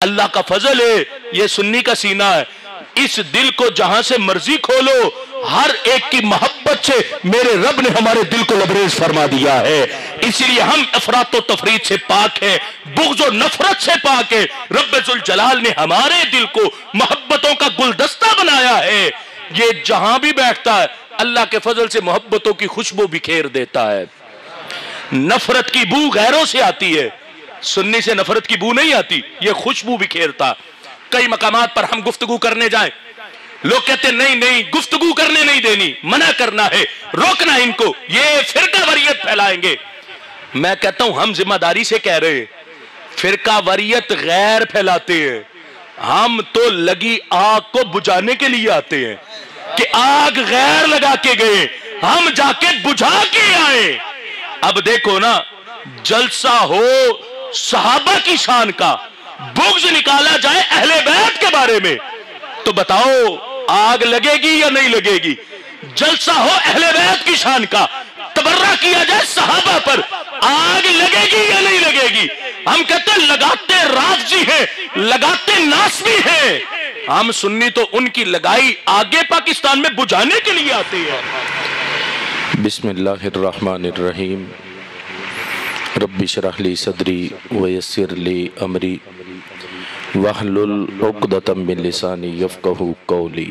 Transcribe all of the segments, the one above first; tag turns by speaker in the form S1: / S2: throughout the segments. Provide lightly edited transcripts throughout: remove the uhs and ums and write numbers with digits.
S1: अल्लाह का फजल है, ये सुन्नी का सीना है। इस दिल को जहां से मर्जी खोलो, हर एक की मोहब्बत से मेरे रब ने हमारे दिल को लबरेज फरमा दिया है। इसलिए हम अफरात व तफरीद से पाक है, बुग़्ज़ और नफरत से पाक है। रब्बुल जलाल ने हमारे दिल को मोहब्बतों का गुलदस्ता बनाया है। ये जहां भी बैठता है अल्लाह के फजल से मोहब्बतों की खुशबू बिखेर देता है। नफरत की बू गैरों से आती है, सुन्नी से नफरत की बू नहीं आती, ये खुशबू बिखेरता। कई मकामात पर हम गुफ्तगू करने जाएं, लोग कहते नहीं नहीं गुफ्तगू करने नहीं देनी, मना करना है, रोकना इनको, ये फिरका वरीयत फैलाएंगे। मैं कहता हूं हम जिम्मेदारी से कह रहे हैं, फिरका वरीयत गैर फैलाते हैं, हम तो लगी आग को बुझाने के लिए आते हैं कि आग गैर लगा के गए, हम जाके बुझा के आए। अब देखो ना, जलसा हो सहाबा की शान का, बुग़्ज़ निकाला जाए अहले बैत के बारे में, तो बताओ आग लगेगी या नहीं लगेगी? जलसा हो अहले बैत की शान का, तबर्रा किया जाए सहाबा पर, आग लगेगी या नहीं लगेगी? हम कहते हैं लगाते राफ़ज़ी हैं, लगाते नासबी हैं। हम सुन्नी तो उनकी लगाई आगे पाकिस्तान में बुझाने के लिए आते हैं।
S2: बिस्मिल्लाहिर्रहमानिर्रहीम। रब्बि शरह ली सदरी वयस्सिर ली अमरी वहलुल उक़दतम मिन लिसानी यफ़क़हू क़ौली।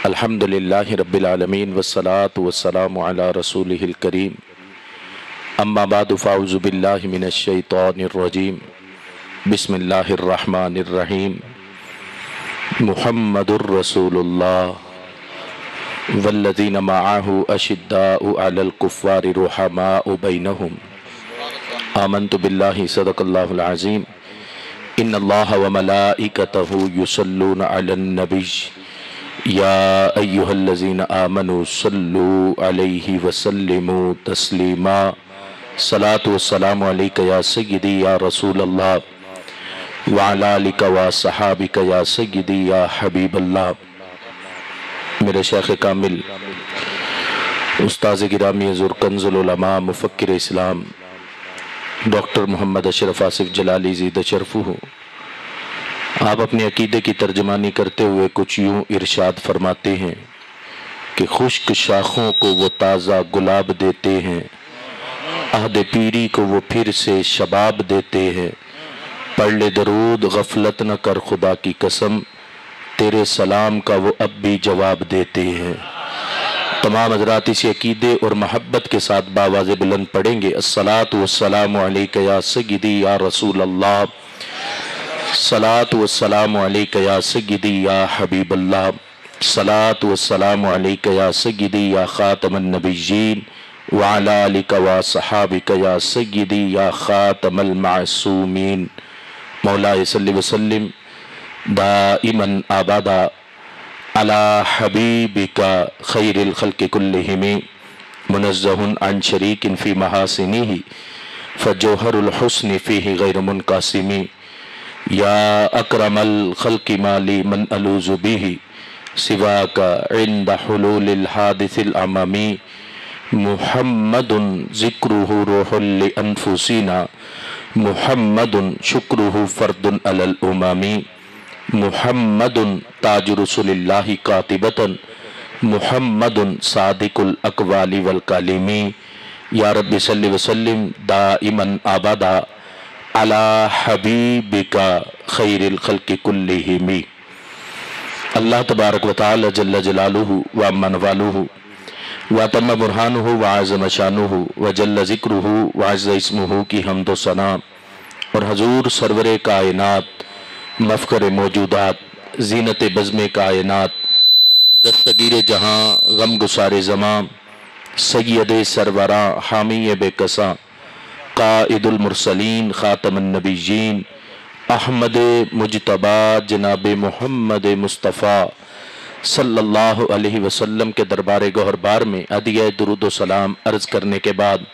S2: अल्हम्दुलिल्लाहि रब्बिल आलमीन वस्सलातु वस्सलामु अला रसूलिहिल करीम। अम्मा बादु फ़अऊज़ु बिल्लाहि मिनश शैतानिर रजीम। बिस्मिल्लाहिर्रहमानिर्रहीम। मुहम्मदुर रसूलुल्लाह वल्लज़ीना मअहू अशिद्दाउ अलल कुफ़्फ़ारि रुहमाउ बैनहुम। आमन्तु बिल्लाहि सदक़ल्लाहुल अज़ीम। इन्नल्लाह व मलाइकतहू युसल्लूना अलन नबी या अय्युहल्लज़ीना आमनू सल्लू अलैहि वसल्लिमू तस्लीमा। सलातु वस्सलामु अलैका या सय्यदी या रसूलल्लाह व अला आलिका व सहाबिका या सय्यदी या हबीबल्लाह। मेरे शेख कामिल उस्ताज़ गिरामी हुज़ूर कंज़ुल उलमा मुफ़क्किर इस्लाम डॉक्टर मोहम्मद अशरफ आसिफ जलाली ज़ीद शरफ़ुहु, आप अपने अकीदे की तर्जमानी करते हुए कुछ यूँ इरशाद फरमाते हैं कि खुश्क शाखों को वो ताज़ा गुलाब देते हैं, अहद पीरी को वो फिर से शबाब देते हैं। पढ़ ले दरूद गफलत न कर खुदा की कसम, तेरे सलाम का वो अब भी जवाब देते हैं। तमाम हज़रात इसी अकीदे और महब्बत के साथ बावाज़े बुलंद पढ़ेंगे, अस्सलातु वस्सलामु अलैका या सय्यदी या रसूल अल्लाह, सलातु वस्सलामु अलैका या सय्यदी या हबीबल्लाह, सलातु वस्सलामु अलैका या सय्यदी या खातमन नबिय्यीन व अला आलिका व सहाबिका या सय्यदी या खातमल मासूमीन। मौलाए सल्लि व सल्लिम दाइमन आबादा अला हबीबिका खैरिल खल्क़ि कुल्लिहिम मुनज़्ज़हुन अन शरीकिन फ़ी महासिनिही फ़जौहरुल हुस्नि फ़ीहि गैर मुनक़सिमी। या अकरमल खल्क़ि माली मन अलूज़ु बिही सिवाका इंद हुलूलिल हादिसिल अममी। मुहम्मदुन ज़िक्रुहु रूहुल लि अनफुसिना मुहम्मदुन शुक्रुहु फ़र्दुन अलल उममी। मुहम्मदुन ताज रसूलिल्लाहि कातिबतन मुहम्मदुन सादिकुल अक़वाली वल कालिमी। या रब्बि सल्लि व सल्लिम दाइमन आबादा अला हबीबिका खैरिल खल्क़ि कुल्लिहिम। अल्लाह तबारक व तआला जल्ल जलालुहु व अम्मा नवालुहु व तम्मा बुरहानुहु व अज़्ज़म शानुहु व जल्ल ज़िक्रुहु व अज़्ज़ इस्मुहु की हम्द व सना और हजूर सरवरे कायनात मफ़ख़र मौजूदात ज़ीनत बज़्म कायनात दस्तगीर जहाँ गम गुसारे ज़मां सय्यद सरवरा हामी बेकसा क़ाइदुल मुरसलीन ख़ातमुन नबिय्यीन अहमद मुज्तबा जनाब मोहम्मद मुस्तफ़ा सल्लल्लाहु अलैहि वसल्लम के दरबार गौहरबार में अदिया दुरूद व सलाम अर्ज़ करने के बाद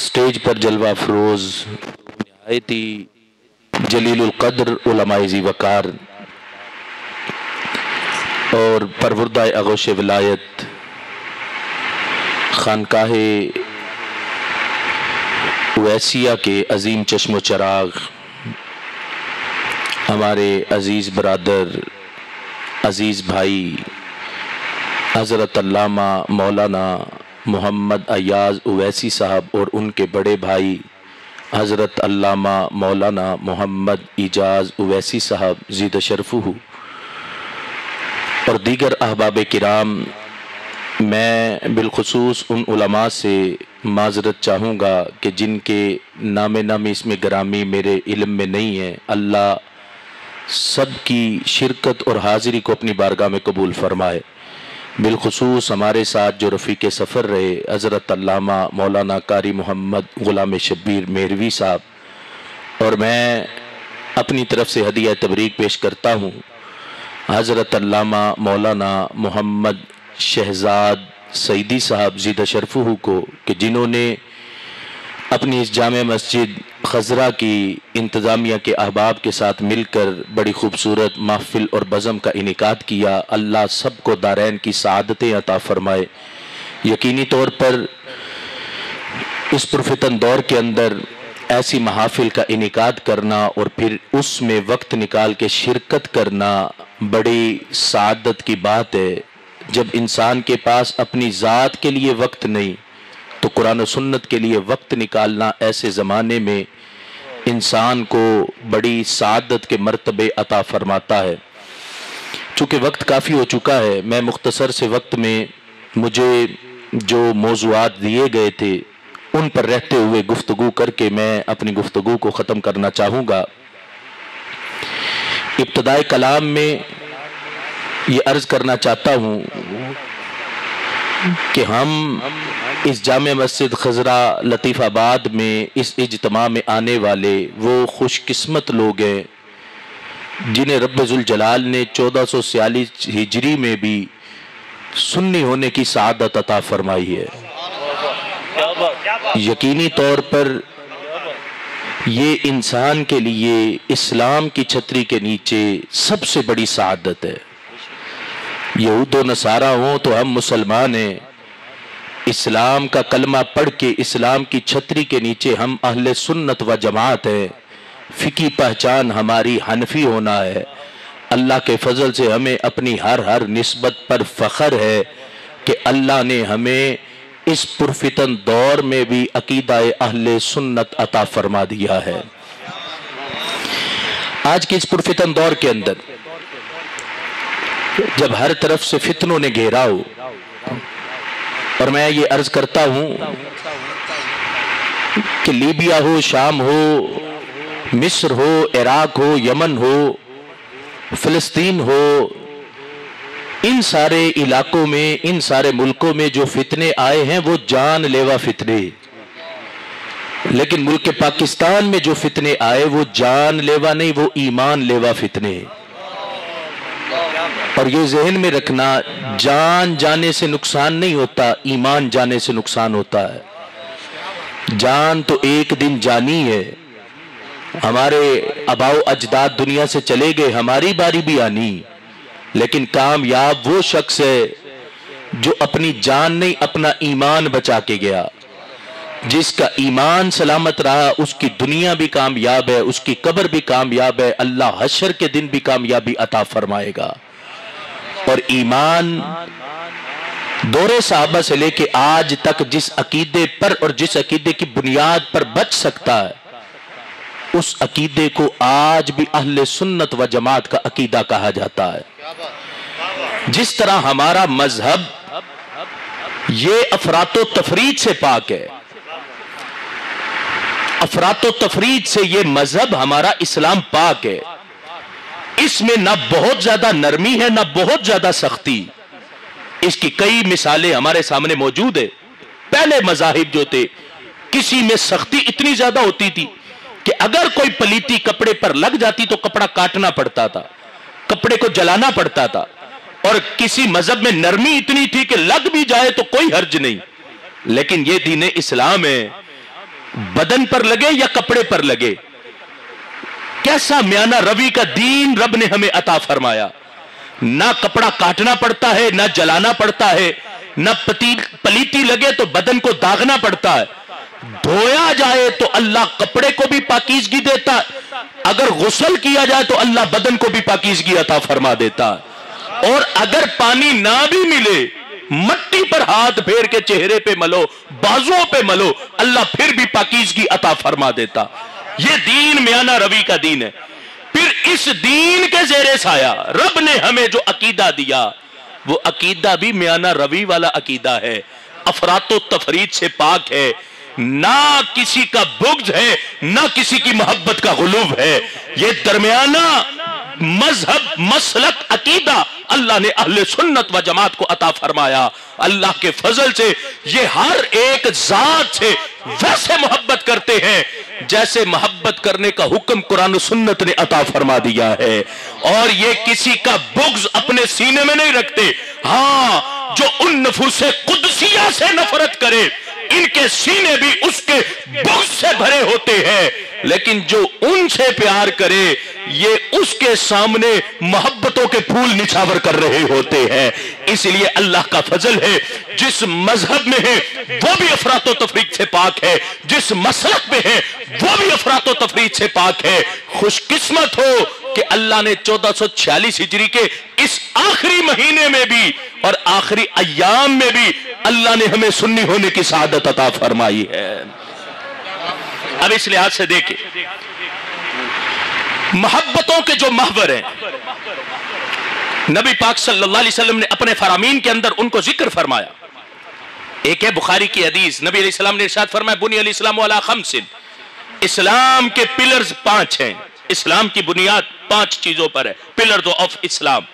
S2: स्टेज पर जलवा फरोज़ निहायती जलीलुल क़द्र उलमाए ज़ी वक़ार और परवरदाए आगोश विलायत खानकाहे वैसिया के अजीम चश्मो चराग हमारे अज़ीज़ बरादर, अज़ीज़ भाई हज़रत अल्लामा मौलाना मोहम्मद अय्याज़ उवैसी साहब और उनके बड़े भाई हज़रत अल्लामा मौलाना मोहम्मद इजाज़ उवैसी साहब ज़ीद शरफ़ुहु और दीगर अहबाब किराम, मैं बिलखुसूस उन उलमा से माज़रत चाहूँगा कि जिनके नामे नामी इसमें ग्रामी मेरे इल्म में नहीं है। अल्लाह सब की शिरकत और हाज़िरी को अपनी बारगाह में कबूल फ़रमाए। बिलखुसूस हमारे साथ जो रफ़ीक़े सफ़र रहे हज़रत अल्लामा मौलाना कारी मोहम्मद ग़ुलाम शब्बीर मेहरवी साहब, और मैं अपनी तरफ से हदिया तबरीक पेश करता हूँ हज़रत अल्लामा मौलाना मोहम्मद शहजाद सईदी साहब ज़ीद शरफ़ुहु को, कि जिन्होंने अपनी इस जामे मस्जिद खज़रा की इंतज़ामिया के अहबाब के साथ मिलकर बड़ी खूबसूरत महफ़िल और बज़म का इनेकाद किया। अल्लाह सबको दारैन की सआदतें अता फ़रमाए। यकीनी तौर पर इस पुरफ़ितन दौर के अंदर ऐसी महाफ़िल का इनेकाद करना और फिर उसमें वक्त निकाल के शिरकत करना बड़ी सआदत की बात है। जब इंसान के पास अपनी ज़ात के लिए वक्त नहीं तो कुरान और सुन्नत के लिए वक्त निकालना ऐसे ज़माने में इंसान को बड़ी सआदत के मर्तबे अता फ़रमाता है। चूँकि वक्त काफ़ी हो चुका है, मैं मुख्तसर से वक्त में मुझे जो मौज़ूआत दिए गए थे उन पर रहते हुए गुफ्तगू करके मैं अपनी गुफ्तगू को ख़त्म करना चाहूँगा। इब्तदाए कलाम में ये अर्ज़ करना चाहता हूँ कि हम इस जामे मस्जिद खज़रा लतीफ़ाबाद में इस इज्तिमा में आने वाले वो खुशकिस्मत लोग हैं जिन्हें रब्बुल जलाल ने 1446 हिजरी में भी सुन्नी होने की सआदत अता फरमाई है। यकीनी तौर पर ये इंसान के लिए इस्लाम की छतरी के नीचे सबसे बड़ी सआदत है। यहूद व नसारा हों तो हम मुसलमान हैं, इस्लाम का कलमा पढ़ के इस्लाम की छतरी के नीचे हम अहले सुन्नत व जमात हैं। फ़िकी पहचान हमारी हनफी होना है। अल्लाह के फजल से हमें अपनी हर निस्बत पर फ़ख्र है कि अल्लाह ने हमें इस पुरफितन दौर में भी अकीदाए अहले सुन्नत अता फरमा दिया है। आज के इस पुरफितन दौर के अंदर जब हर तरफ से फितनों ने घेरा हो, और मैं ये अर्ज करता हूं कि लीबिया हो, शाम हो, मिस्र हो, इराक हो, यमन हो, फिलिस्तीन हो, इन सारे इलाकों में, इन सारे मुल्कों में जो फितने आए हैं वो जानलेवा फितने, लेकिन मुल्क पाकिस्तान में जो फितने आए वो जानलेवा नहीं, वो ईमान लेवा फितने। और ये जहन में रखना, जान जाने से नुकसान नहीं होता, ईमान जाने से नुकसान होता है। जान तो एक दिन जानी है, हमारे आबाओ अजदाद दुनिया से चले गए, हमारी बारी भी आनी, लेकिन कामयाब वो शख्स है जो अपनी जान नहीं अपना ईमान बचा के गया। जिसका ईमान सलामत रहा उसकी दुनिया भी कामयाब है, उसकी कब्र भी कामयाब है, अल्लाह हशर के दिन भी कामयाबी अता फरमाएगा। और ईमान दौरे साहबा से लेके आज तक जिस अकीदे पर और जिस अकीदे की बुनियाद पर बच सकता है, उस अकीदे को आज भी अहले सुन्नत व जमात का अकीदा कहा जाता है। जिस तरह हमारा मजहब ये अफरातो तफरीद से पाक है, अफरातो तफरीद से ये मजहब हमारा इस्लाम पाक है। इसमें ना बहुत ज्यादा नरमी है ना बहुत ज्यादा सख्ती। इसकी कई मिसालें हमारे सामने मौजूद है। पहले मजाहिब जो थे, किसी में सख्ती इतनी ज्यादा होती थी कि अगर कोई पलीती कपड़े पर लग जाती तो कपड़ा काटना पड़ता था, कपड़े को जलाना पड़ता था। और किसी मजहब में नरमी इतनी थी कि लग भी जाए तो कोई हर्ज नहीं। लेकिन यह दीन इस्लाम है, बदन पर लगे या कपड़े पर लगे, कैसा म्याना रवि का दीन रब ने हमें अता फरमाया। ना कपड़ा काटना पड़ता है, ना जलाना पड़ता है, ना पलीती लगे तो बदन को दागना पड़ता है।
S1: धोया जाए तो अल्लाह कपड़े को भी पाकीज़गी देता है, अगर गुस्ल किया जाए तो अल्लाह बदन को भी पाकीज़गी अता फरमा देता है, और अगर पानी ना भी मिले मट्टी पर हाथ फेर के चेहरे पे मलो, बाजुओं पे मलो, अल्लाह फिर भी पाकीज़गी अता फरमा देता। यह दीन मियाना रवी का दीन है। फिर इस दीन के ज़ेरे साया रब ने हमें जो अकीदा दिया वो अकीदा भी मियाना रवी वाला अकीदा है, अफरातो तफरीद से पाक है, ना किसी का बुग़्ज़ है ना किसी की मोहब्बत का गुलूब है। ये दरमियाना मजहब मसलक अकीदा अल्लाह ने अहले सुन्नत व जमात को अता फरमाया। अल्लाह के फजल से ये हर एक जात से वैसे मोहब्बत करते हैं जैसे मोहब्बत करने का हुक्म कुरान सुन्नत ने अता फरमा दिया है, और ये किसी का बुग़्ज़ अपने सीने में नहीं रखते। हाँ, जो उन नफूसे कुदसिया से नफरत करे इनके सीने भी उसके बुग़्ज़ से भरे होते हैं, लेकिन जो उनसे प्यार करे ये उसके सामने मोहब्बतों के फूल निछावर कर रहे होते हैं। इसलिए अल्लाह का फजल है, जिस मजहब में है वो भी अफरातो तफरीक से पाक है, जिस मसलक में है वो भी अफरातो तफरीक से पाक है। खुशकिस्मत हो कि अल्लाह ने 1446 हिजरी के इस आखिरी महीने में भी और आखिरी अय्याम में भी अल्लाह ने हमें सुन्नी होने की सआदत अता फरमाई है। अब इस लिहाज से देखें, मोहब्बतों के जो महवर हैं, नबी पाक सल्लल्लाहु अलैहि वसल्लम ने अपने फरामीन के अंदर उनको जिक्र फरमाया। एक है बुखारी की हदीस, नबी अलैहि सलाम ने इरशाद फरमाया, बुनी अल इस्लाम अला खम्सिन, इस्लाम के पिलर्स 5 हैं, इस्लाम की बुनियाद 5 चीजों पर है, पिलर ऑफ इस्लाम।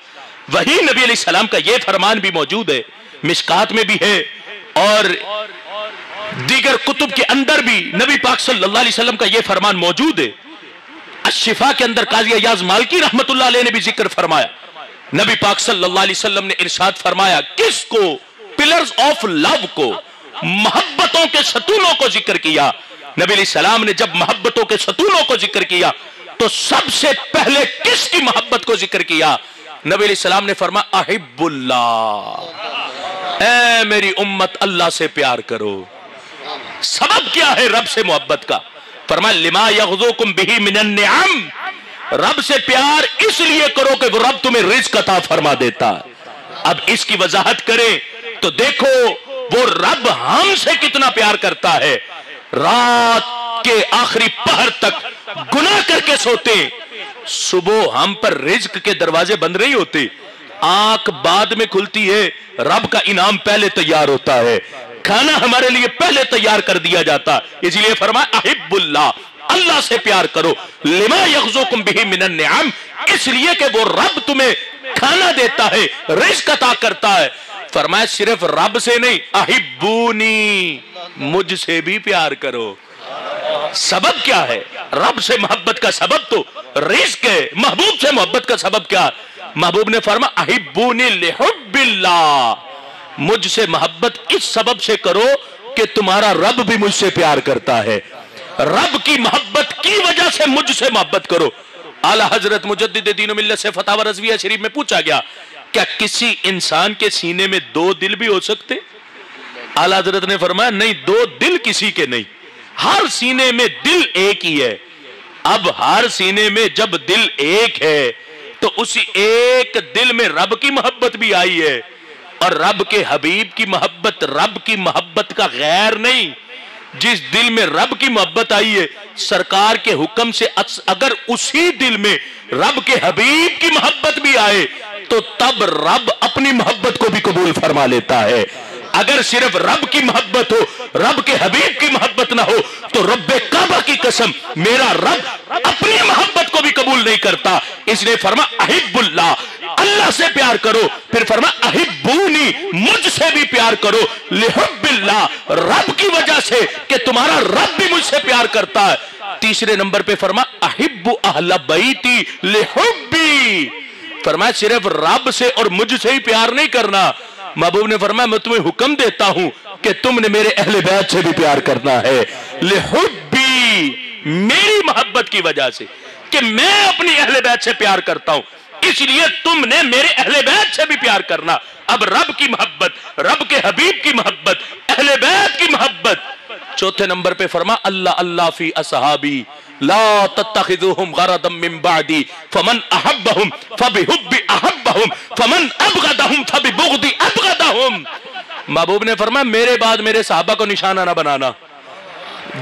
S1: वही नबी अलैहि सलाम का यह फरमान भी मौजूद है, मिशकात में भी है और दीगर कुतुब के अंदर भी नबी पाक सल्लल्लाहु अलैहि वसल्लम का यह फरमान मौजूद है। अश्शिफा के अंदर काजी अय्याज मालकी रहमतुल्लाह अलैह ने भी जिक्र फरमाया, नबी पाक सल्लल्लाहु अलैहि वसल्लम ने इरशाद फरमाया, किसको? पिलर्स ऑफ लव को, मोहब्बतों के सतूनों को जिक्र किया। नबी अलैहि सलाम ने जब मोहब्बतों के सतूनों को जिक्र किया तो सबसे पहले किसकी मोहब्बत को जिक्र किया? नबी अलैहि सलाम ने फरमाया, अहिब्बुल्लाह, ऐ मेरी उम्मत अल्लाह से प्यार करो। सबब क्या है रब से मोहब्बत का? फरमाया, लिमा यग़ज़ुकुम बिही मिनन निअम, रब से प्यार इसलिए करो कि वो रब तुम्हें रिज़्क़ अता फरमा देता है। अब इसकी वजाहत करें तो देखो वो रब हमसे कितना प्यार करता है। रात के आखिरी पहर तक गुनाह करके सोते, सुबह हम पर रिज़्क़ के दरवाजे बंद नहीं होते, आंख बाद में खुलती है, रब का इनाम पहले तैयार होता है, खाना हमारे लिए पहले तैयार कर दिया जाता है। इसलिए फरमाया, अहिब्बुल्लाह, अल्लाह से प्यार करो, लिमा यग़ज़ुकुम बिही मिनन निअम, इसलिए कि वो रब तुम्हें खाना देता है, रिज़्क़ अता करता है। फरमाया सिर्फ रब से नहीं, अहिब्बूनी, मुझसे भी प्यार करो। सबब क्या है? रब से मोहब्बत का सबब तो रिज़्क़ है। महबूब से मोहब्बत का सबब क्या है? महबूब ने फरमाया, अहिब्बूनी लिहुब्बिल्लाह, मुझसे मोहब्बत इस सबब से करो कि तुम्हारा रब भी मुझसे प्यार करता है। रब की मोहब्बत की वजह से मुझसे मोहब्बत करो। आला हजरत मुजद्दिद दीन व मिल्लत से फतावा रज़विया शरीफ में पूछा गया, क्या किसी इंसान के सीने में 2 दिल भी हो सकते? आला हजरत ने फरमाया, नहीं, 2 दिल किसी के नहीं, हर सीने में दिल एक ही है। अब हर सीने में जब दिल एक है तो उसी एक दिल में रब की मोहब्बत भी आई है, और रब के हबीब की मोहब्बत रब की मोहब्बत का गैर नहीं। जिस दिल में रब की मोहब्बत आई है, सरकार के हुक्म से अगर उसी दिल में रब के हबीब की मोहब्बत भी आए तो तब रब अपनी मोहब्बत को भी कबूल फरमा लेता है। अगर सिर्फ रब की मोहब्बत हो, रब के हबीब की मोहब्बत ना हो, तो रब्बे काबा की कसम, मेरा रब अपनी मोहब्बत को भी कबूल नहीं करता। इसलिए फरमाया, अहिब्बुल्लाह, अल्लाह से प्यार करो। फिर फरमाया, अहिब्बूनी, मुझसे भी प्यार करो, लिहुब्बिल्लाह, रब की वजह से कि तुम्हारा रब भी मुझसे प्यार करता है। तीसरे नंबर पे फरमाया, अहिब्बु अहल बैती लिहुब्बी, फरमाया सिर्फ रब से और मुझसे ही प्यार नहीं करना। महबूब ने फरमाया, मैं तुम्हें हुक्म देता हूं कि तुमने मेरे अहले बैत से भी प्यार करना है, लिहुब्बी, मेरी मोहब्बत की वजह से कि मैं अपनी अहले बैत से प्यार करता हूं, इसलिए तुमने मेरे अहले बैत से भी प्यार करना। अब रब की मोहब्बत, रब के हबीब की मोहब्बत, अहले बैत की मोहब्बत, चौथे नंबर पे फरमा अल्लाह अल्लाह फी असहाबी ला तत्तखिजुहुम गरदम मिन बादी फमन अहब्बहुम फबिहुब्बी अहब्बहुम फमन अबगदहुम फबिबुगदी अबगदहुम। महबूब ने फरमाया मेरे बाद मेरे सहाबा को निशाना ना बनाना।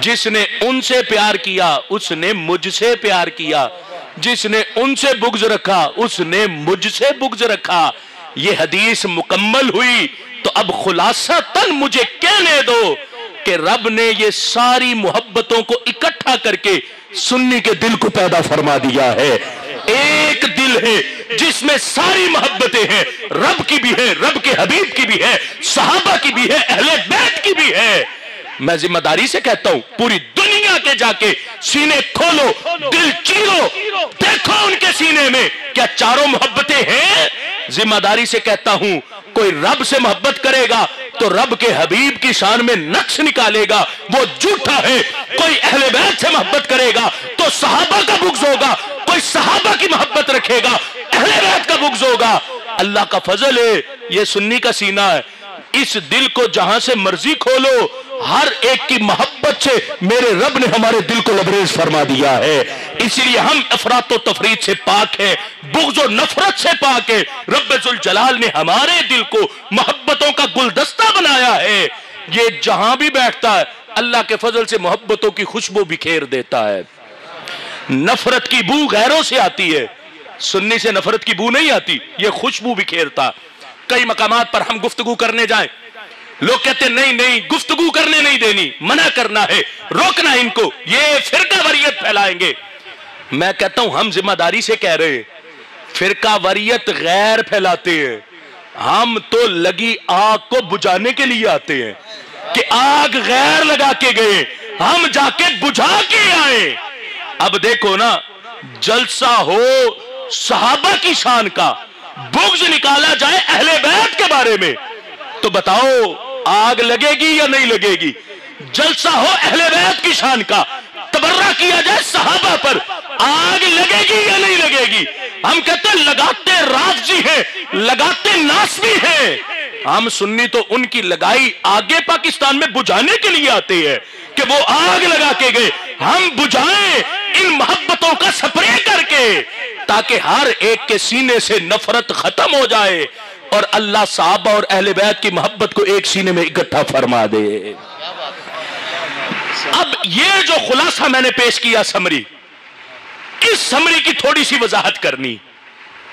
S1: जिसने उनसे प्यार किया उसने मुझसे प्यार किया, जिसने उनसे बुग़्ज़ रखा उसने मुझसे बुग़्ज़ रखा। ये हदीस मुकम्मल हुई तो अब खुलासा तन मुझे कहने दो कि रब ने ये सारी मोहब्बतों को इकट्ठा करके सुन्नी के दिल को पैदा फरमा दिया है। एक दिल है जिसमें सारी मोहब्बतें हैं, रब की भी है, रब के हबीब की भी है, सहाबा की भी है, अहले बैत की भी है। मैं जिम्मेदारी से कहता हूं पूरी दुनिया के जाके सीने खोलो, दिल चीरो, देखो उनके सीने में क्या चारों मोहब्बतें हैं। जिम्मेदारी से कहता हूं कोई रब से मोहब्बत करेगा तो रब के हबीब की शान में नक्श निकालेगा, वो झूठा है। कोई अहले बैत से मोहब्बत करेगा तो सहाबा का बुग़्ज़ होगा, कोई सहाबा की मोहब्बत रखेगा अहले बैत का बुग़्ज़ होगा। अल्लाह का फजल है, ये सुन्नी का सीना है। इस दिल को जहां से मर्जी खोलो, हर एक की मोहब्बत से मेरे रब ने हमारे दिल को लबरेज फरमा दिया है। इसलिए हम अफरात व तफरीद से पाक है, बुग़्ज़ और नफरत से पाक है। रब्बुल जलाल ने हमारे दिल को मोहब्बतों का गुलदस्ता बनाया है। ये जहां भी बैठता है अल्लाह के फजल से मोहब्बतों की खुशबू बिखेर देता है। नफरत की बू गैरों से आती है, सुन्नी से नफरत की बू नहीं आती, ये खुशबू बिखेरता। कई मकामात पर हम गुफ्तगू करने जाएं, लोग कहते नहीं नहीं गुफ्तगू करने नहीं देनी, मना करना है, रोकना इनको, ये फिरका वरीयत फैलाएंगे। मैं कहता हूं हम जिम्मेदारी से कह रहे हैं, फिरका वरीयत गैर फैलाते हैं, हम तो लगी आग को बुझाने के लिए आते हैं कि आग गैर लगा के गए, हम जाके बुझा के आए। अब देखो ना, जलसा हो सहाबा की शान का, बुग़्ज़ निकाला जाए अहले बैत के बारे में, तो बताओ आग लगेगी या नहीं लगेगी। जलसा हो अहले बैत की शान का, तबर्रा किया जाए सहाबा पर, आग लगेगी या नहीं लगेगी। हम कहते हैं लगाते राफ़ज़ी हैं, लगाते नासबी हैं। हम सुन्नी तो उनकी लगाई आगे पाकिस्तान में बुझाने के लिए आते हैं कि वो आग लगा के गए, हम बुझाएं इन मोहब्बतों का स्प्रे करके, ताकि हर एक के सीने से नफरत खत्म हो जाए और अल्लाह सहाबा और अहले बैत की मोहब्बत को एक सीने में इकट्ठा फरमा दे। अब ये जो खुलासा मैंने पेश किया समरी, इस समरी की थोड़ी सी वजाहत करनी।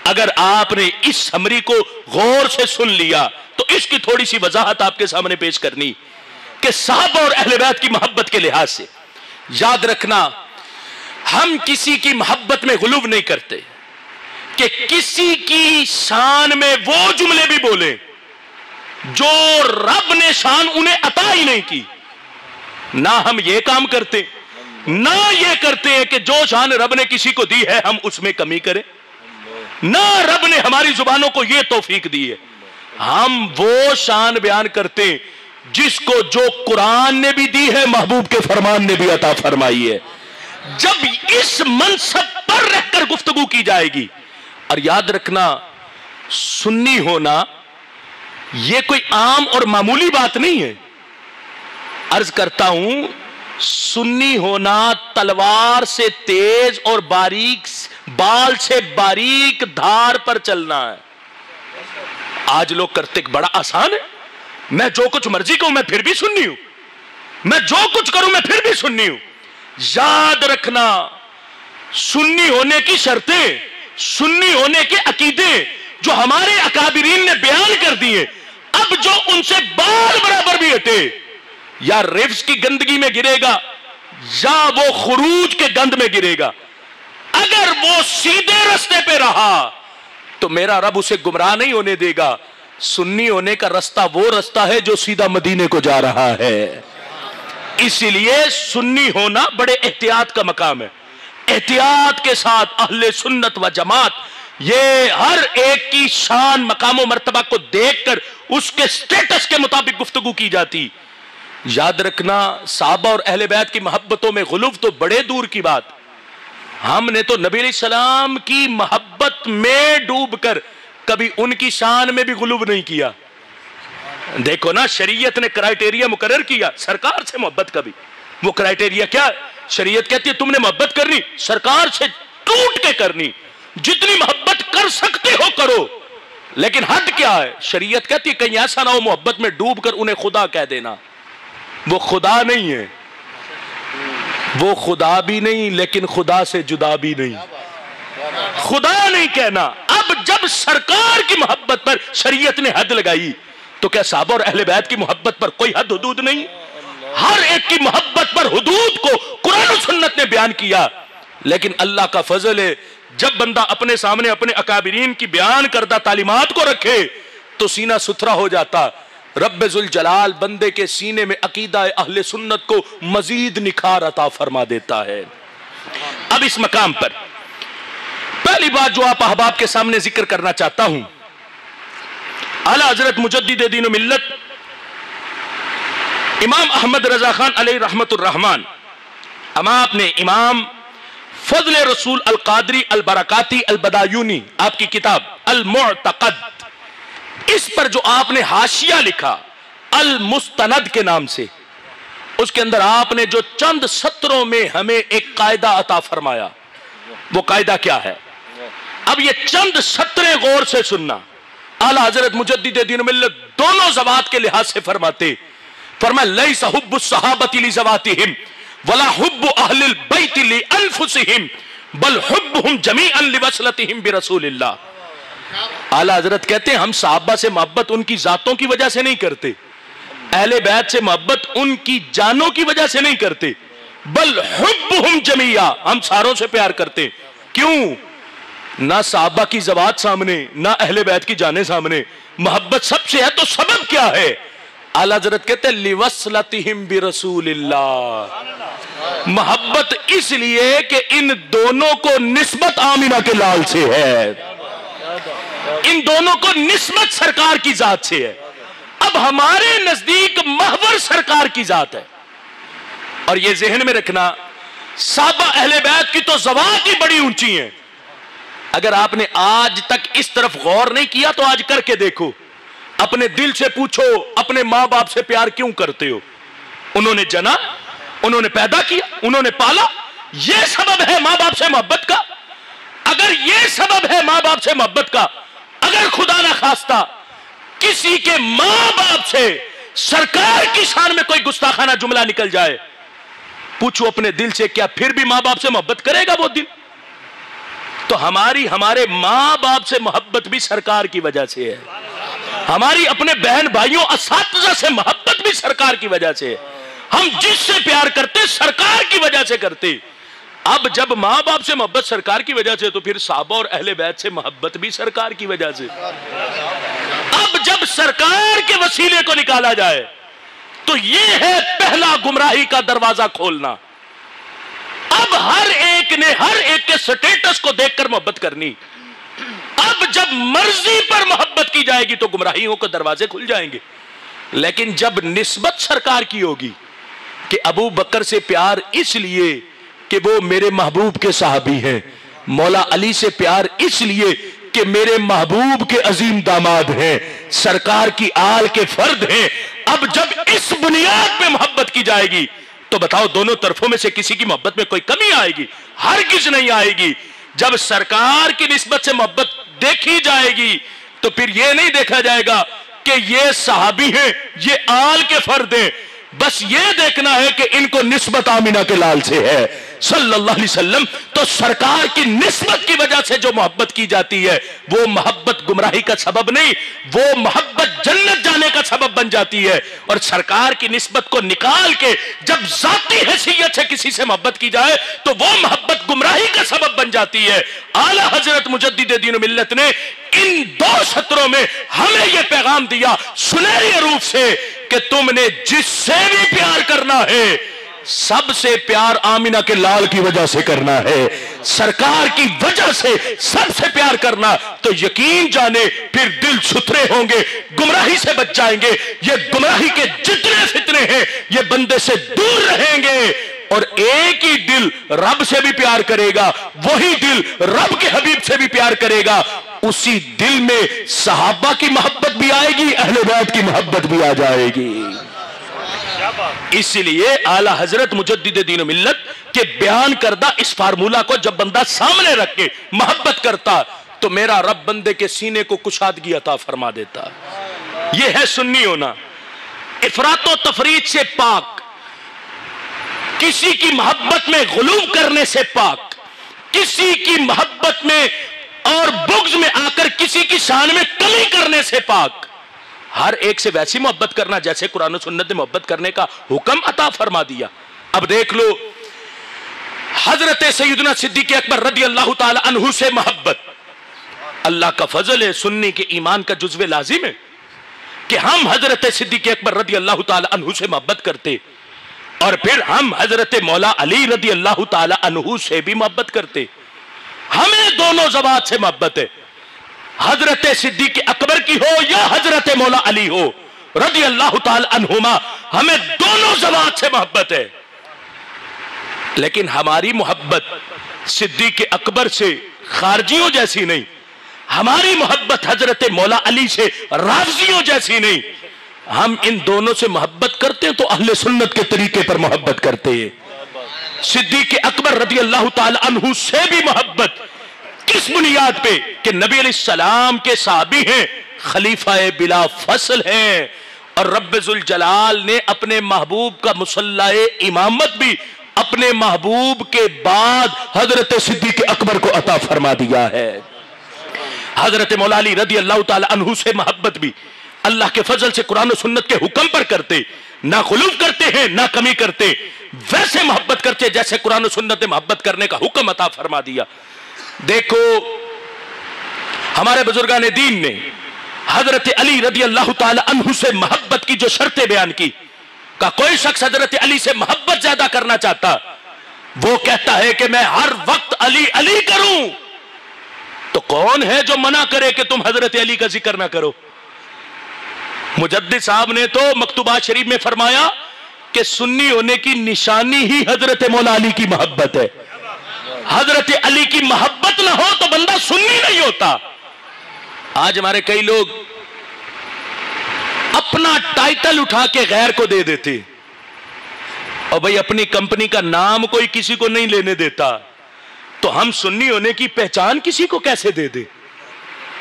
S1: अगर आपने इस समरी को गौर से सुन लिया तो इसकी थोड़ी सी वजाहत आपके सामने पेश करनी कि सहाबा और अहले बैत की मोहब्बत के लिहाज से याद रखना, हम किसी की मोहब्बत में गुलूव नहीं करते कि किसी की शान में वो जुमले भी बोले जो रब ने शान उन्हें अता ही नहीं की। ना हम ये काम करते, ना ये करते हैं कि जो शान रब ने किसी को दी है हम उसमें कमी करें, ना रब ने हमारी जुबानों को यह तौफीक दी है। हम वो शान बयान करते जिसको जो कुरान ने भी दी है, महबूब के फरमान ने भी अता फरमाई है। जब इस मनसब पर रहकर गुफ्तगू की जाएगी, और याद रखना सुन्नी होना यह कोई आम और मामूली बात नहीं है। अर्ज करता हूं, सुन्नी होना तलवार से तेज और बारीक, बाल से बारीक धार पर चलना है। आज लोग करते बड़ा आसान है, मैं जो कुछ मर्जी कहूं मैं फिर भी सुन्नी हूं, मैं जो कुछ करूं मैं फिर भी सुन्नी हूं। याद रखना, सुन्नी होने की शर्तें, सुन्नी होने के अकीदे जो हमारे अकाबिरीन ने बयान कर दिए, अब जो उनसे बाल बराबर भी हटे, या रिफ्स की गंदगी में गिरेगा या वो खुरूज के गंद में गिरेगा। अगर वो सीधे रास्ते पे रहा तो मेरा रब उसे गुमराह नहीं होने देगा। सुन्नी होने का रास्ता वो रास्ता है जो सीधा मदीने को जा रहा है। इसलिए सुन्नी होना बड़े एहतियात का मकाम है। एहतियात के साथ अहले सुन्नत व जमात ये हर एक की शान मकाम व मर्तबा को देखकर उसके स्टेटस के मुताबिक गुफ्तगू की जाती। याद रखना, सहाबा और अहले बैत की मोहब्बतों में गुलूव तो बड़े दूर की बात, हमने तो नबी अलैहिस्सलाम की मोहब्बत में डूबकर कभी उनकी शान में भी गुलूव नहीं किया। देखो ना, शरीयत ने क्राइटेरिया मुकर्रर किया सरकार से मोहब्बत का भी। वो क्राइटेरिया क्या है? शरीयत कहती है तुमने मोहब्बत करनी, सरकार से टूट के करनी, जितनी मोहब्बत कर सकते हो करो, लेकिन हद क्या है? शरीयत कहती है कहीं ऐसा ना हो मोहब्बत में डूब कर उन्हें खुदा कह देना। वो खुदा नहीं है, वो खुदा भी नहीं, लेकिन खुदा से जुदा भी नहीं, खुदा नहीं कहना। अब जब सरकार की मोहब्बत पर शरीयत ने हद लगाई, तो क्या सहाबा और अहले बैत की मोहब्बत पर कोई हद हुदूद नहीं? हर एक की मोहब्बत पर हुदूद को कुरान और सुन्नत ने बयान किया। लेकिन अल्लाह का फजल है, जब बंदा अपने सामने अपने अकाबिरीन की बयान करदा तालीमात को रखे तो सीना सुथरा हो जाता। रब्बे जुल जलाल बंदे के सीने में अकीदा अहले सुन्नत को मजीद निखार अता फरमा देता है। अब इस मकाम पर पहली बात जो आप अहबाब के सामने जिक्र करना चाहता हूं, आला हजरत मुजद्दिद दीन मिल्लत इमाम अहमद रजा खान अलैहि रहमतुर रहमान, आपने इमाम फजल रसूल अल कादरी अल बरकाती अल बदायूनी, आपकी किताब अल मुअतकद, इस पर जो आपने हाशिया लिखा अल मुस्तनद के नाम से, उसके अंदर आपने जो चंद सत्रों में हमें एक कायदा अता फरमाया, वो कायदा क्या है? अब ये चंद सत्रें गौर से सुनना। आला हजरत मुजद्दिद दीन मिल्लत दोनों ज़वात के लिहाज से फरमाते, फरमाया लैसा हुब्बु सहाबती ली ज़वातिहिम वला हुब्बु अहलिल बैति ली अनफुसिहिम बल हुब्बुहुम जमीअन लिवसलतिहिम बिरसूलिल्लाह। आला हजरत कहते हैं हम सहाबा से मोहब्बत उनकी जातों की वजह से नहीं करते, अहले बैत से मोहब्बत उनकी जानों की वजह से नहीं करते, बल हुब्बुहुम जमीआ, हम सारों से प्यार करते। क्यों? ना सहाबा की ज़वात सामने, ना अहले बैत की जाने सामने, मोहब्बत सबसे है। तो सबब क्या है? आला हजरत कहते हैं लिवसलतिहिम बिरसूलिल्लाह, मोहब्बत इसलिए कि इन दोनों को निस्बत आमिना के लाल से है, इन दोनों को निस्बत सरकार की जात से है। अब हमारे नजदीक महवर सरकार की जात है। और यह जहन में रखना, साहबा अहले बैत की तो ज़वात ही बड़ी ऊंची हैं। अगर आपने आज तक इस तरफ गौर नहीं किया तो आज करके देखो, अपने दिल से पूछो अपने मां बाप से प्यार क्यों करते हो? उन्होंने जना, उन्होंने पैदा किया, उन्होंने पाला, यह सबब है मां बाप से मोहब्बत का। अगर यह सबब है मां बाप से मोहब्बत का, अगर खुदा ना खास्ता किसी के मां बाप से सरकार की शान में कोई गुस्ताखाना जुमला निकल जाए, पूछो अपने दिल से क्या फिर भी मां बाप से मोहब्बत करेगा वो दिल? तो हमारे मां बाप से मोहब्बत भी सरकार की वजह से है, हमारी अपने बहन भाइयों असातिज़ा से मोहब्बत भी सरकार की वजह से है। हम जिससे प्यार करते सरकार की वजह से करते। अब जब मां बाप से मोहब्बत सरकार की वजह से, तो फिर साहबा और अहले बैत से मोहब्बत भी सरकार की वजह से। अब जब सरकार के वसीले को निकाला जाए तो यह है पहला गुमराही का दरवाजा खोलना। अब हर एक ने हर एक के स्टेटस को देखकर मोहब्बत करनी। अब जब मर्जी पर मोहब्बत की जाएगी तो गुमराहियों के दरवाजे खुल जाएंगे। लेकिन जब निस्बत सरकार की होगी कि अबू बकर से प्यार इसलिए कि वो मेरे महबूब के साहबी हैं, मौला अली से प्यार इसलिए कि मेरे महबूब के अजीम दामाद हैं, सरकार की आल के फर्द हैं। अब जब इस बुनियाद पे मोहब्बत की जाएगी तो बताओ दोनों तरफों में से किसी की मोहब्बत में कोई कमी आएगी? हरगिज़ नहीं आएगी। जब सरकार की निस्बत से मोहब्बत देखी जाएगी तो फिर यह नहीं देखा जाएगा कि ये सहाबी हैं, ये आल के फर्द हैं, बस ये देखना है कि इनको निस्बत आमिना के लाल से है सल्लल्लाहु अलैहि वसल्लम। तो सरकार की निस्बत की वजह से जो मोहब्बत की जाती है वो मोहब्बत गुमराही का सबब नहीं, वो मोहब्बत जन्नत जाने का सबब बन जाती है। और सरकार की निस्बत को निकाल के जब जाती हैसियत से किसी से मोहब्बत की जाए तो वो मोहब्बत गुमराही का सबब बन जाती है। आला हजरत मुजद्दिद दीन मिल्लत ने इन दो सत्रों में हमें यह पैगाम दिया सुनहरे रूप से कि तुमने जिससे भी प्यार करना है सबसे प्यार आमिना के लाल की वजह से करना है, सरकार की वजह से सबसे प्यार करना। तो यकीन जाने फिर दिल सुथरे होंगे, गुमराही से बच जाएंगे। ये गुमराही के जितने फितने हैं ये बंदे से दूर रहेंगे और एक ही दिल रब से भी प्यार करेगा, वही दिल रब के हबीब से भी प्यार करेगा। उसी दिल में सहाबा की मोहब्बत भी आएगी, अहले बैत की मोहब्बत भी आ जाएगी। इसलिए आला हजरत मुजद्दिद दीन मिल्लत के बयान करदा इस फार्मूला को जब बंदा सामने रख के मोहब्बत करता तो मेरा रब बंदे के सीने को कुशादगी अता फरमा देता। यह है सुन्नी होना, इफरातो तफरीद से पाक, किसी की मोहब्बत में गुलूम करने से पाक, किसी की मोहब्बत में और बुग़्ज़ में आकर किसी की शान में कमी करने से पाक, हर एक से वैसी मोहब्बत करना जैसे कुरान और सुन्नत ने मोहब्बत करने का हुक्म अता फरमा दिया। अब देख लो, हजरत सैयदना सिद्दीक़ अकबर रदी अल्लाह ताला अन्हु से मोहब्बत अल्लाह का फजल है, सुन्नी के ईमान का जुज़्वे लाजिम है कि हम हजरत सिद्दीक़ अकबर रदी अल्लाह ताला अन्हु से मोहब्बत करते और फिर हम हजरत मौला अली रदी अल्लाह ताला अन्हु से भी मोहब्बत करते। हमें दोनों ज़वात से मोहब्बत है, हजरत सिद्दीक़ अकबर की हो या हजरत मौला अली हो रदी अल्लाह ताला अन्हुमा, हमें दोनों ज़वात से मोहब्बत है। लेकिन हमारी मोहब्बत सिद्दीक़ अकबर से खारजियों जैसी नहीं, हमारी मोहब्बत हजरत मौला अली से राफ़ज़ियों जैसी नहीं। हम इन दोनों से मोहब्बत करते हैं तो अहले सुन्नत के तरीके पर मोहब्बत करते हैं। सिद्दीक़ अकबर रदी अल्लाह ताला अन्हु से भी मोहब्बत किस बुनियाद पे कि नबी अलैहिस्सलाम के साहबी हैं, खलीफा बिला फसल हैं और रब्बे ज़ुल जलाल ने अपने महबूब का मुसल्लाए इमामत भी अपने महबूब के बाद हजरत सिद्दीक़ अकबर को अता फरमा दिया है। हजरत मौला अली रदी अल्लाह ताला अन्हु से मोहब्बत भी अल्लाह के फजल से कुरान और सुन्नत के हुक्म पर करते, ना खुलूफ करते हैं ना कमी करते, वैसे मोहब्बत करते जैसे कुरान और सुन्नत ने मोहब्बत करने का हुक्म अता फरमा दिया। देखो, हमारे बुजुर्गान दीन ने हजरत अली रदी अल्लाह ताला अन्हु से मोहब्बत की जो शर्तें बयान की, का कोई शख्स हजरत अली से मोहब्बत ज्यादा करना चाहता, वो कहता है कि मैं हर वक्त अली अली करूं, तो कौन है जो मना करे कि तुम हजरत अली का जिक्र ना करो? मुजद्दिद साहब ने तो मकतूबात शरीफ में फरमाया कि सुन्नी होने की निशानी ही हजरत मौला अली की मोहब्बत है। हजरत अली की मोहब्बत ना हो तो बंदा सुन्नी नहीं होता। आज हमारे कई लोग अपना टाइटल उठा के गैर को दे देते, और भाई अपनी कंपनी का नाम कोई किसी को नहीं लेने देता, तो हम सुन्नी होने की पहचान किसी को कैसे दे दे?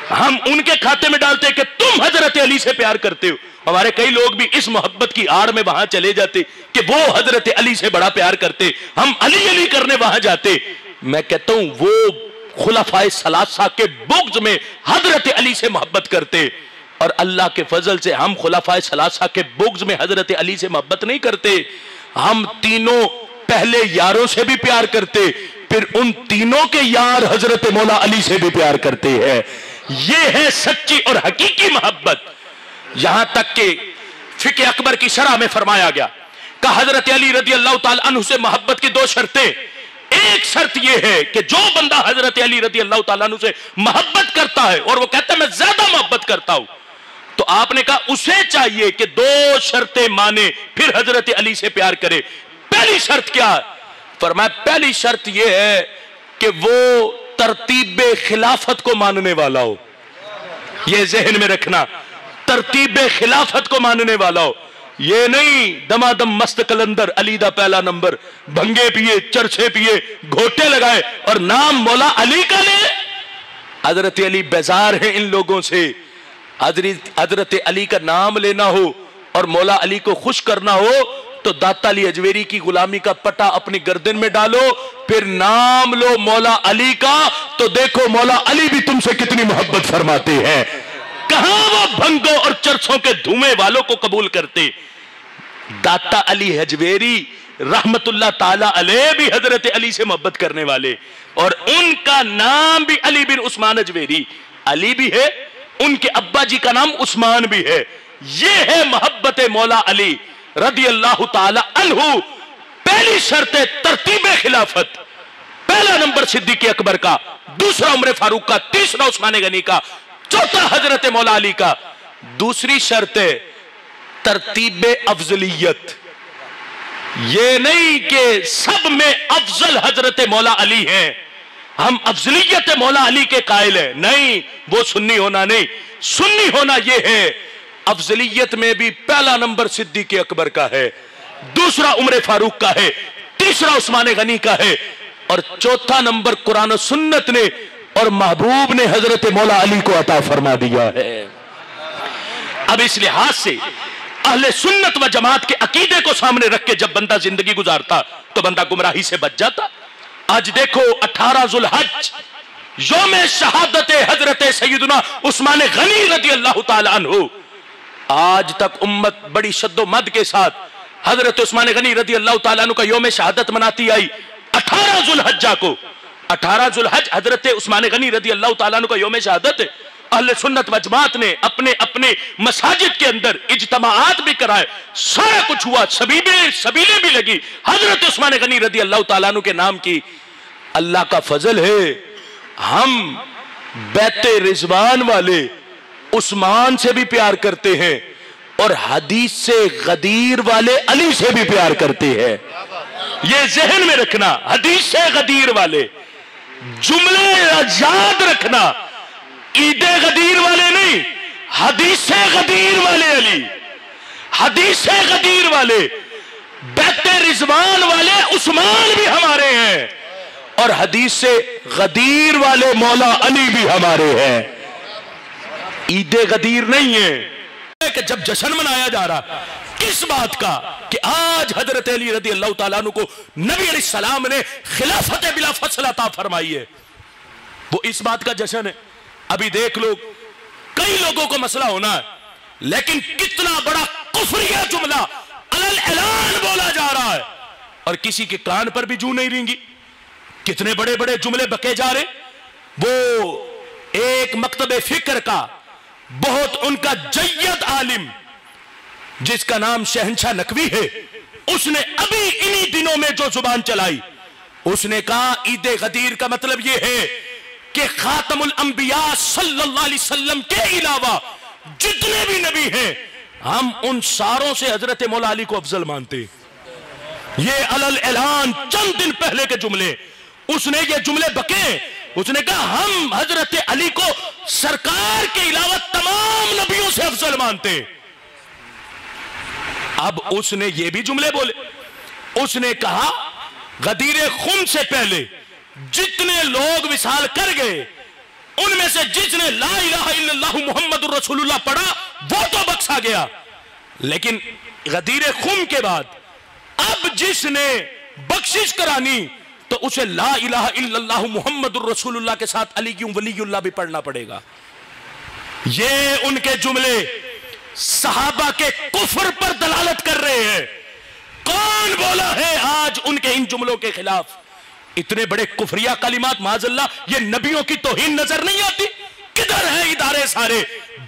S1: हम उनके खाते में डालते कि तुम हजरत अली से प्यार करते हो। हमारे कई लोग भी इस मोहब्बत की आड़ में वहां चले जाते कि वो हजरत अली से बड़ा प्यार करते, हम अली अली करने वहां जाते। मैं कहता हूं वो खुलाफाए सलासा के बुग़्ज़ में हजरत अली से मोहब्बत करते, और अल्लाह के फजल से हम खुलाफाए सलासा के बुग़्ज़ में हजरत अली से मोहब्बत नहीं करते। हम तीनों पहले यारों से भी प्यार करते, फिर उन तीनों के यार हजरत मौला अली से भी प्यार करते हैं। यह है सच्ची और हकीकी मोहब्बत। यहां तक कि फिक़े अकबर की शरह में फरमाया गया कि हजरत अली रदी अल्लाह ताला अन्हु से मोहब्बत की दो शर्तें। एक शर्त यह है कि जो बंदा हजरत अली रदी अल्लाह ताला अन्हु से मोहब्बत करता है और वो कहता है मैं ज्यादा मोहब्बत करता हूं, तो आपने कहा उसे चाहिए कि दो शर्तें माने फिर हजरत अली से प्यार करे। पहली शर्त क्या? फरमाया पहली शर्त यह है कि वो तरतीब खिलाफत को मानने वाला हो। यह जहन में रखना, तरतीब खिलाफत को मानने वाला हो। ये नहीं दमादम मस्त कलंदर अली दा पहला नंबर, भंगे पिए चरछे पिए घोटे लगाए और नाम मौला अली का ले। हजरत अली बेजार है इन लोगों से। हजरत अली का नाम लेना हो और मौला अली को खुश करना हो तो दाता अली अजवेरी की गुलामी का पटा अपनी गर्दन में डालो, फिर नाम लो मौला अली का, तो देखो मौला अली भी तुमसे कितनी मोहब्बत फरमाते हैं। कहां वो भंगों और चरसों के धुएं वालों को कबूल करते। दाता अली अजवेरी रहमतुल्लाह ताला अलैह भी हजरत अली से मोहब्बत करने वाले, और उनका नाम भी अली बिन उस्मान अजवेरी अली भी है, उनके अब्बा जी का नाम उस्मान भी है। यह है मोहब्बत मौला अली रदी अल्लाह ताला अन्हु। पहली शर्त है तरतीब खिलाफत। पहला नंबर सिद्दीक़ अकबर का, दूसरा उमर फारूक का, तीसरा उस्मान गनी का, चौथा हजरत मौला अली का। दूसरी शर्त है तरतीब अफजलियत। ये नहीं कि सब में अफजल हजरत मौला अली हैं, हम अफजलियत मौला अली के कायल हैं। नहीं, वो सुन्नी होना नहीं, सुन्नी होना ये है अफजलियत में भी पहला नंबर सिद्दीक़ अकबर का है, दूसरा उमर फारूक का है, तीसरा उस्मान गनी का है, और चौथा नंबर कुरान और सुन्नत ने और महबूब ने हजरत मौला अली को अता फरमा दिया है। अब इस लिहाज से अहले सुन्नत व जमात के अकीदे को सामने रख के जब बंदा जिंदगी गुजारता तो बंदा गुमराही से बच जाता। आज देखो 18 जुल्हज यौम शहादत हजरत सैयदना उस्मान गनी रदी अल्लाह ताला अन्हु, आज तक उम्मत बड़ी शद्दोमद के साथ हजरत उस्मान गनी रदी अल्लाह ताला अन्हु का यौम शहादत मनाती आई। 18 जुल्हज्जा को, 18 जुल्हज हजरत उस्मान गनी रदी अल्लाह ताला अन्हु का यौम शहादत है। अहले सुन्नत व जमात ने अपने अपने मसाजिद के अंदर इज्तिमाआत भी कराए, सारा कुछ हुआ, सबीलें भी लगी हजरत उस्मान गनी रदी अल्लाह ताला अन्हु के नाम की। अल्लाह का फजल है, हम बैते रिजवान वाले उस्मान से भी प्यार करते हैं और हदीस से गदीर वाले अली से भी प्यार करते हैं। ये जहन में रखना, हदीस से गदीर वाले, जुमले याद रखना, ईदे गदीर वाले नहीं, हदीस से गदीर वाले अली, हदीस से गदीर वाले, बैते रिजवान वाले उस्मान भी हमारे हैं और हदीस से गदीर वाले मौला अली भी हमारे हैं। ईदे गदीर नहीं है कि जब जश्न मनाया जा रहा किस बात का कि आज हजरत अली रदी अल्लाह ताला अन्हु को नबी अलैहिस्सलाम ने खिलाफत बिला फसल अता फरमाई है, वो इस बात का जश्न है। अभी देख लो, कई लोगों को मसला होना है, लेकिन कितना बड़ा कुफरिया जुमला अलल ऐलान बोला जा रहा है और किसी के कान पर भी जू नहीं रेंगी। कितने बड़े बड़े जुमले बके जा रहे। वो एक मकतबे फिक्र का बहुत उनका जय्यद आलिम जिसका नाम शहंशाह नकवी है, उसने अभी इन्हीं दिनों में जो जुबान चलाई, उसने कहा ईद गदीर का मतलब यह है कि खातमुल अंबिया सल्लल्लाहु अलैहि वसल्लम के अलावा जितने भी नबी हैं हम उन सारों से हजरत मौला अली को अफजल मानते। ये अलल ऐलान चंद दिन पहले के जुमले, उसने ये जुमले बके, उसने कहा हम हजरत अली को सरकार के अलावा तमाम नबियों से अफजल मानते। अब उसने ये भी जुमले बोले, उसने कहा गदीर खुम से पहले जितने लोग विसाल कर गए उनमें से जिसने ला इलाहा इल्लल्लाह मुहम्मदुर रसूलुल्लाह पढ़ा वो तो बख्शा गया, लेकिन गदीर खुम के बाद अब जिसने बख्शिश करानी तो उसे ला इलाहा इल्लल्लाह मुहम्मदुर रसूलुल्लाह के साथ अली क्यों वलीयुल्लाह भी पढ़ना पड़ेगा। ये उनके जुमले सहाबा के कुफ्र पर दलालत कर रहे हैं। कौन बोला है आज उनके इन जुमलों के खिलाफ? इतने बड़े कुफरिया कलिमात, माज़अल्लाह, ये नबियों की तौहीन नजर नहीं आती? किधर है इदारे सारे?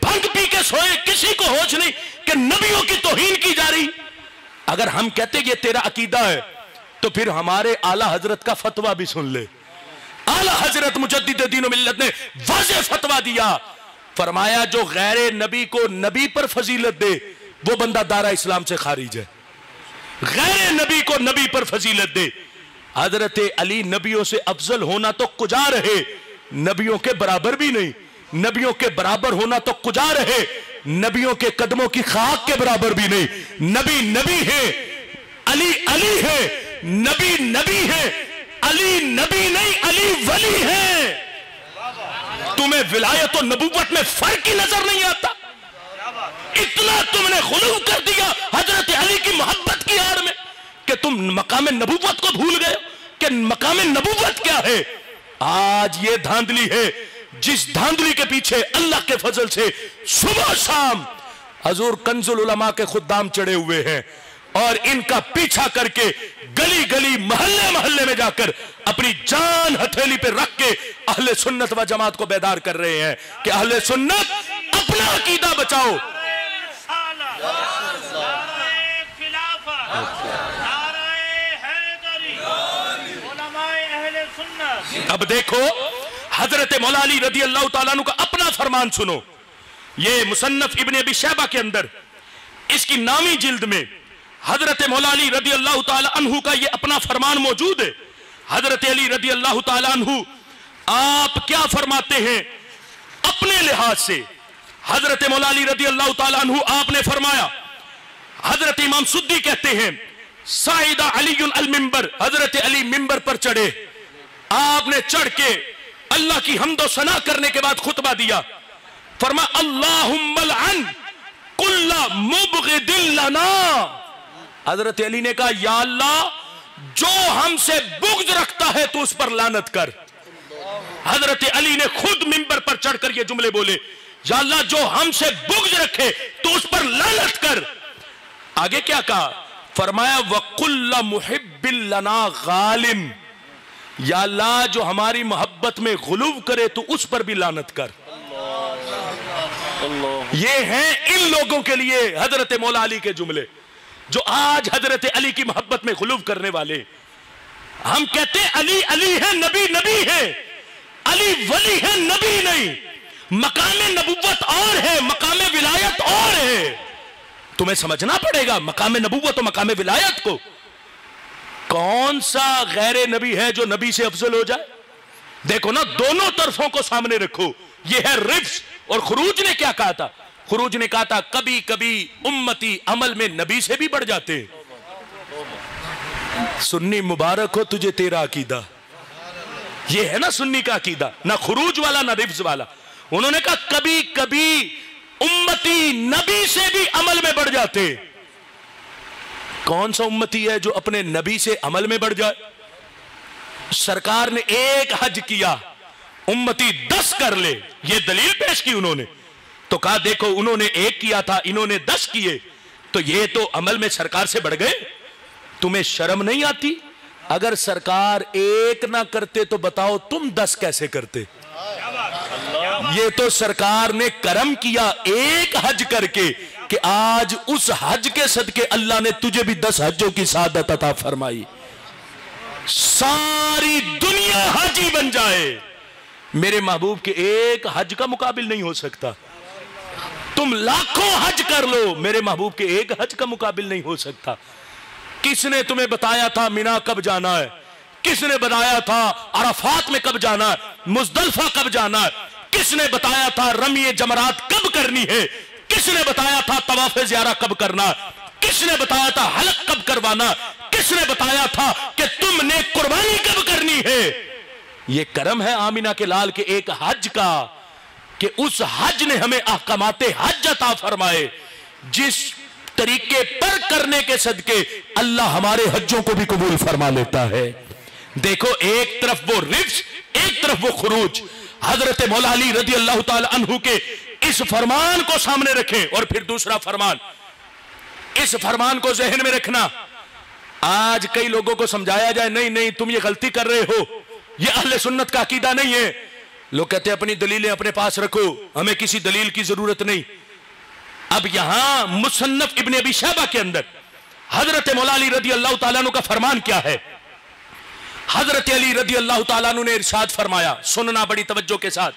S1: भंग पी के सोए, किसी को होश नहीं कि नबियों की तौहीन की जा रही। अगर हम कहते ये तेरा अकीदा है तो फिर हमारे आला हजरत का फतवा भी सुन ले। आला हजरत मुजद्दिद दीन व मिल्लत ने वाज़ेह फतवा दिया, फरमाया जो गैर नबी को नबी पर फजीलत दे वो बंदा दारा इस्लाम से खारिज है। गैर नबी को नबी पर फजीलत दे। हजरत अली नबियों से अफजल होना तो कुजा रहे, नबियों के बराबर भी नहीं। नबियों के बराबर होना तो कुजा रहे, नबियों के कदमों की खाक के बराबर भी नहीं। नबी नबी है, अली अली है, नबी नबी है, अली नबी नहीं अली वली है। तुम्हें विलायत और नबूवत में फर्क ही नजर नहीं आता। इतना तुमने खुलू कर दिया हजरत अली की मोहब्बत की आड़ में कि तुम मकाम नबूवत को भूल गए कि मकाम नबूवत क्या है। आज ये धांधली है जिस धांधली के पीछे अल्लाह के फजल से सुबह शाम हजूर कंजुल उलमा के खुद्दाम चढ़े हुए हैं और इनका पीछा करके गली गली मोहल्ले मोहल्ले में जाकर अपनी जान हथेली पे रख के अहले सुन्नत व जमात को बेदार कर रहे हैं कि अहले सुन्नत अपना अकीदा बचाओ। अब देखो हजरत मौला अली रदी अल्लाह ताला अन्हु का अपना फरमान सुनो। ये मुसन्नफ इब्ने अबी शैबा के अंदर इसकी नामी जिल्द में हजरत मौला अली रदी अल्लाह ताला अन्हु का ये अपना फरमान मौजूद है। हजरत अली रदी अल्लाह ताला अन्हु आप क्या फरमाते हैं अपने लिहाज से? हजरत मौला अली रदी अल्लाह ताला अन्हु आपने फरमाया, हजरत इमाम सुद्दी कहते हैं साइदा अलीयुन अल मिंबर, हजरत अली मिंबर पर चढ़े, आपने चढ़ के अल्लाह की हम्दो सना करने के बाद खुतबा दिया। फरमा अल्लाहुम्मा लअन कुल्ला मुबग़िदिन लना। हजरत अली ने कहा या अल्लाह जो हमसे बुग़्ज़ रखता है तो उस पर लानत कर। हजरत अली ने खुद मिंबर पर चढ़कर ये जुमले बोले, या अल्लाह जो हमसे बुग़्ज़ रखे तो उस पर लानत कर। आगे क्या कहा? फरमाया वकुल्ला मुहिब्बिन लना गालिम, या अल्लाह जो हमारी मोहब्बत में गुलूव करे तो उस पर भी लानत कर। ये हैं इन लोगों के लिए हजरत मौला अली के जुमले, जो आज हजरत अली की मोहब्बत में गुलूव करने वाले। हम कहते हैं अली अली है, नबी नबी है, अली वली है, नबी नहीं। मकामे नबुव्वत और है, मकामे विलायत और है। तुम्हें समझना पड़ेगा मकामे नबुव्वत और मकामे विलायत को। कौन सा गैर नबी है जो नबी से अफजल हो जाए? देखो ना, दोनों तरफों को सामने रखो। यह है रिफ्स। और खुरूज ने क्या कहा था? खुरूज ने कहा था कभी कभी उम्मती अमल में नबी से भी बढ़ जाते हैं। सुन्नी मुबारक हो तुझे तेरा अकीदा। यह है ना सुन्नी का अकीदा, ना खुरूज वाला ना रिफ्स वाला। उन्होंने कहा कभी कभी उम्मती नबी से भी अमल में बढ़ जाते। कौन सा उम्मती है जो अपने नबी से अमल में बढ़ जाए? सरकार ने एक हज किया, उम्मती 10 कर ले, ये दलील पेश की उन्होंने। तो कहा देखो उन्होंने एक किया था, इन्होंने 10 किए, तो ये तो अमल में सरकार से बढ़ गए। तुम्हें शर्म नहीं आती? अगर सरकार एक ना करते तो बताओ तुम 10 कैसे करते? ये तो सरकार ने करम किया एक हज करके कि आज उस हज के सदके अल्लाह ने तुझे भी 10 हज्जों की सादत अता फरमाई। सारी दुनिया हाजी बन जाए, मेरे महबूब के एक हज का मुकाबिल नहीं हो सकता। तुम लाखों हज कर लो, मेरे महबूब के एक हज का मुकाबिल नहीं हो सकता। किसने तुम्हें बताया था मिना कब जाना है? किसने बताया था अरफात में कब जाना है, मुजदलफा कब जाना है? किसने बताया था रमी जमरात कब करनी है? किसने बताया था तवाफ ज़ियारा कब करना? किसने बताया था हलक कब करवाना? किसने बताया था कि तुमने कुर्बानी कब करनी है? यह करम है आमिना के लाल के एक हज का कि उस हज ने हमें अहकामाते हज अता फरमाए, जिस तरीके पर करने के सदके अल्लाह हमारे हज्जों को भी कबूल फरमा लेता है। देखो एक तरफ वो रिफ्स, एक तरफ वो खुरूज। हजरत मौला अली रदी अल्लाह ताला अन्हु के इस फरमान को सामने रखें। और फिर दूसरा फरमान, इस फरमान को जहन में रखना। आज कई लोगों को समझाया जाए नहीं नहीं तुम ये गलती कर रहे हो, ये अहले सुन्नत का अकीदा नहीं है। लोग कहते हैं अपनी दलीलें अपने पास रखो, हमें किसी दलील की जरूरत नहीं। अब यहां मुसन्नफ इब्ने अबी शैबा के अंदर हजरत मौला अली रदी अल्लाह ताला अन्हु का फरमान क्या है? हजरत अली रदी अल्लाह ताला अन्हु ने इरशाद फरमाया, सुनना बड़ी तवज्जो के साथ।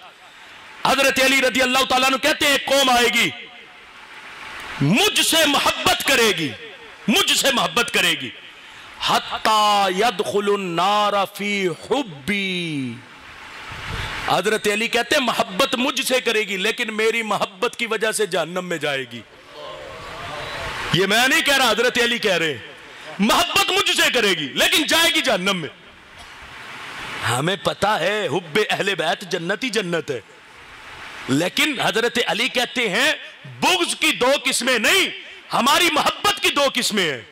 S1: हजरत अली रदी अल्लाह ताला अन्हु कहते हैं कौम आएगी मुझसे मोहब्बत करेगी, मुझसे मोहब्बत करेगी, हत्ता यदखुलुन नार फी हुब्बी। हजरत अली कहते हैं मोहब्बत मुझसे करेगी लेकिन मेरी मोहब्बत की वजह से जहन्नम में जाएगी। ये मैं नहीं कह रहा, हजरत अली कह रहे हैं मोहब्बत मुझसे करेगी लेकिन जाएगी जहन्नम में। हमें पता है हुब्बे अहले बैत जन्नत ही जन्नत है, लेकिन हजरत अली कहते हैं बुग़्ज़ की 2 किस्में नहीं, हमारी मोहब्बत की 2 किस्में हैं।